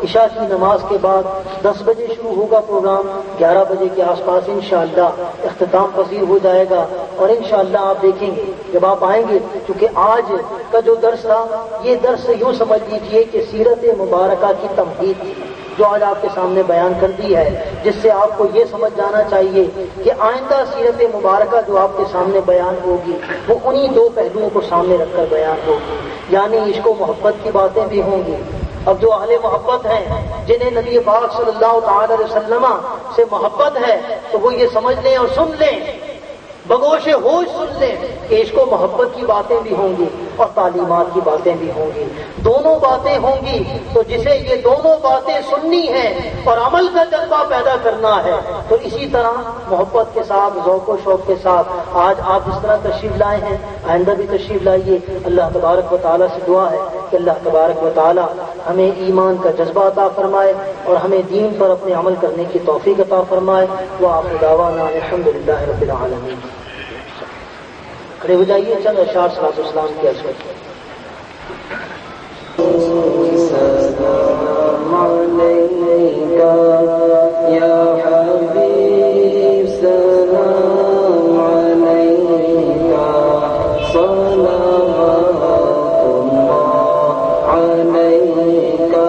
Speaker 4: عشاء کی نماز کے بعد 10 بجے شروع ہوگا پروگرام، 11 بجے کے آس پاس انشاءاللہ اختتام پذیر ہو جائے گا۔ اور انشاءاللہ آپ دیکھیں گے جب آپ آئیں گے، کیونکہ آج کا جو درس تھا یہ درس یوں سمجھ لیجیے کہ سیرت مبارکہ کی تمہید تھی جو آج آپ کے سامنے بیان کر دی ہے، جس سے آپ کو یہ سمجھ جانا چاہیے کہ آئندہ سیرت مبارکہ جو آپ کے سامنے بیان ہوگی وہ انہی دو پہلوؤں کو سامنے رکھ کر بیان ہوگی، یعنی عشق و محبت کی باتیں بھی ہوں گی۔ اب جو اہل محبت ہیں جنہیں نبی پاک صلی اللہ تعالی علیہ وسلم سے محبت ہے تو وہ یہ سمجھ لیں اور سن لیں، بگوش ہوش سن لیں کہ عشق و محبت کی باتیں بھی ہوں گی اور تعلیمات کی باتیں بھی ہوں گی، دونوں باتیں ہوں گی۔ تو جسے یہ دونوں باتیں سننی ہیں اور عمل کا جذبہ پیدا کرنا ہے تو اسی طرح محبت کے ساتھ، ذوق و شوق کے ساتھ آج آپ جس طرح تشریف لائے ہیں آئندہ بھی تشریف لائیے۔ اللہ تبارک و تعالیٰ سے دعا ہے کہ اللہ تبارک و تعالیٰ ہمیں ایمان کا جذبہ عطا فرمائے اور ہمیں دین پر اپنے عمل کرنے کی توفیق عطا فرمائے۔ وآخر دعوانا الحمدللہ رب العالمین۔ کھڑے ہو جائیے، چند اشعار صلاۃ السلام کی عرض کرتے ہیں۔
Speaker 2: سلام علیکہ یا حبیب، سلام علیکہ، صلوات اللہ علیکہ،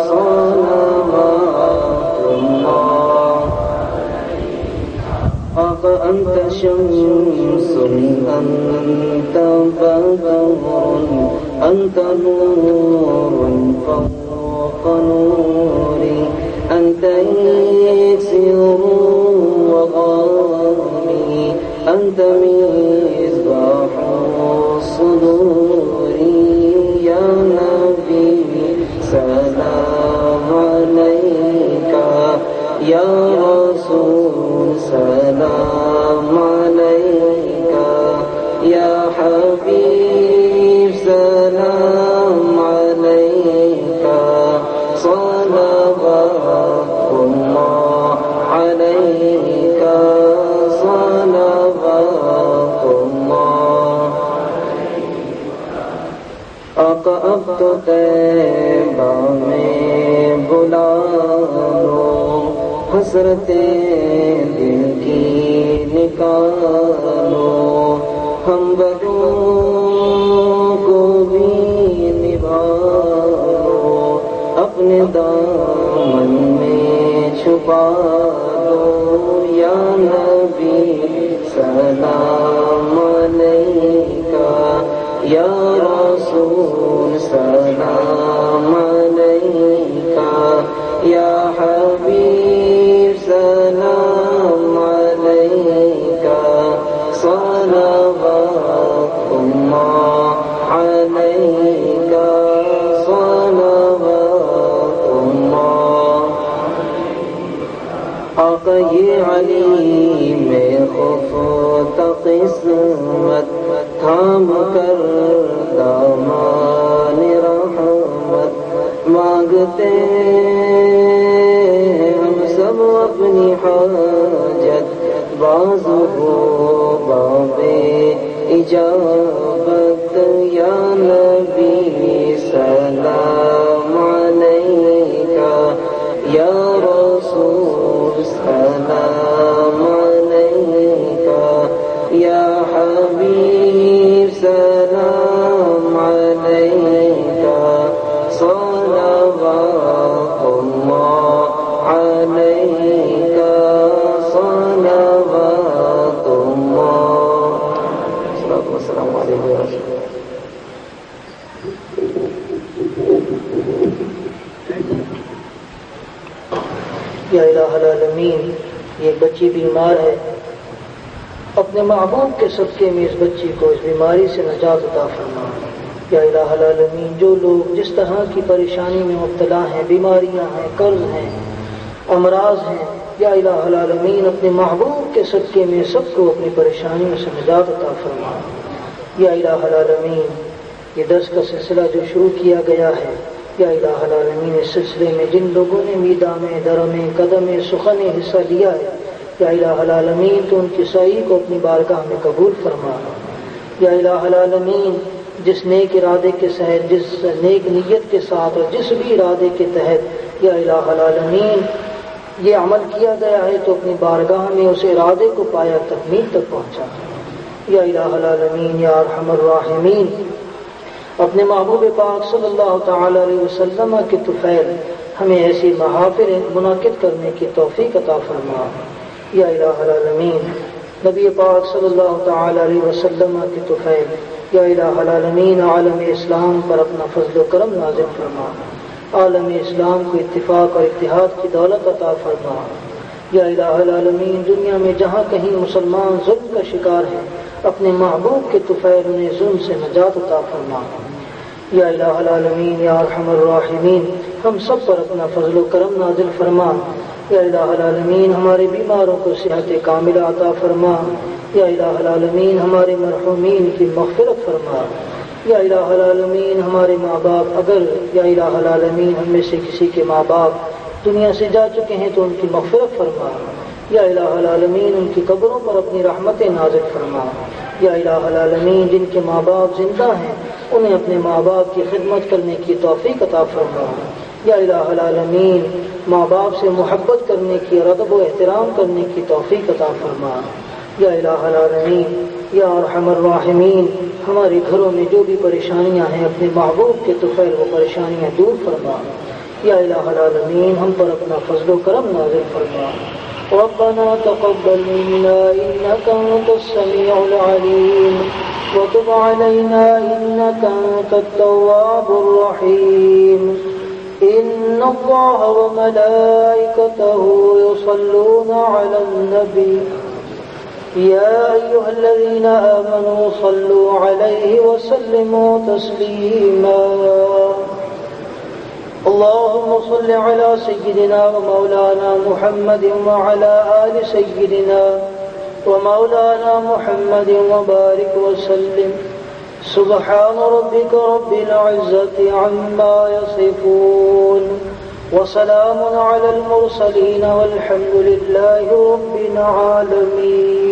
Speaker 2: صلوات اللہ۔ آقا انت شمس، انت بدر، انت نور فوق نوري، انت يكسر وغالي، انت مصباح الصدور، يا نبي سلام عليك، يا رسول سلام عليك، يا حبيب سلام عليك، صلوات الله عليك، صلوات الله۔ آقا اب تو طیبہ میں بلا لو، حسرتیں دل کی نکالو، ہم بدوں کو بھی نبھالو، اپنے دامن میں چھپا دو، یا نبی سلام علیکہ، یا رسول سلام علیکہ، یا حبیب سلام علیکہ، صلوات اللہ علیکہ، صلوات اللہ۔ آقا یہ علی میں خفتہ قسمت، تھام کر دامان رحمت مانگتے ہم سب اپنی حاجت، بازو ہو بابے اجابت، یا نبی سلام علیکہ، یا رسول سلام علیکہ، یا حبیب
Speaker 4: یا الہ العالمین یہ بچی بیمار ہے، اپنے محبوب کے صدقے میں اس بچی کو اس بیماری سے نجات عطا فرما۔ یا الہ العالمین جو لوگ جس طرح کی پریشانی میں مبتلا ہیں، بیماریاں ہیں، قرض ہیں، امراض ہیں، یا الہ العالمین اپنے محبوب کے صدقے میں سب کو اپنی پریشانیوں سے نجات عطا فرما۔ یا الہ العالمین یہ درس کا سلسلہ جو شروع کیا گیا ہے، یا الہ العالمین اس سلسلے میں جن لوگوں نے میدان درم قدم سخن حصہ لیا ہے، یا الہ العالمین تو ان کی سعی کو اپنی بارگاہ میں قبول فرما۔ یا الہ العالمین جس نیک ارادے کے ساتھ، جس نیک نیت کے ساتھ اور جس بھی ارادے کے تحت یا الہ العالمین یہ عمل کیا گیا ہے تو اپنی بارگاہ میں اس ارادے کو پایا تکمیل تک پہنچا۔ یا الہ العالمین یا ارحم الراحمین اپنے محبوب پاک صلی اللہ تعالی علیہ وسلم کے طفیل ہمیں ایسی محافل منعقد کرنے کی توفیق عطا فرما۔ یا الہ العالمین نبی پاک صلی اللہ تعالی علیہ وسلم کے طفیل یا الہ العالمین عالم اسلام پر اپنا فضل و کرم نازل فرما، عالم اسلام کو اتفاق اور اتحاد کی دولت عطا فرما۔ یا الہ العالمین دنیا میں جہاں کہیں مسلمان ظلم کا شکار ہے، اپنے محبوب کے طفیل انہیں ظلم سے نجات عطا فرما۔ یا الہ العالمین یا ارحم الراحمین ہم سب پر اپنا فضل و کرم نازل فرما۔ یا الہ العالمین ہمارے بیماروں کو صحت کاملہ عطا فرما۔ یا الہ العالمین ہمارے مرحومین کی مغفرت فرما۔ یا الہ العالمین ہمارے ماں باپ اگر یا الہ العالمین ہم میں سے کسی کے ماں باپ دنیا سے جا چکے ہیں تو ان کی مغفرت فرما۔ یا الہ العالمین ان کی قبروں پر اپنی رحمتیں نازل فرما۔ یا الہ العالمین جن کے ماں باپ زندہ ہیں انہیں اپنے ماں باپ کی خدمت کرنے کی توفیق عطا فرما۔ یا الہ العالمین ماں باپ سے محبت کرنے کی اور ادب و احترام کرنے کی توفیق عطا فرما۔ یا الہ العالمین یا ارحم الراحمین ہمارے گھروں میں جو بھی پریشانیاں ہیں اپنے محبوب کے طفیل وہ پریشانیاں دور فرما۔ یا الہ العالمین ہم پر اپنا فضل و کرم نازل فرما۔ ربنا تقبل منا انك انت السميع العليم وتب علينا انك انت التواب الرحيم ان الله وملائكته يصلون على النبي يا ايها الذين امنوا صلوا عليه وسلموا تسليما اللهم صل على سيدنا ومولانا محمد وعلى آل سيدنا ومولانا محمد وبارك وسلم سبحان ربك رب العزة عما يصفون وسلام على المرسلين والحمد لله رب العالمين.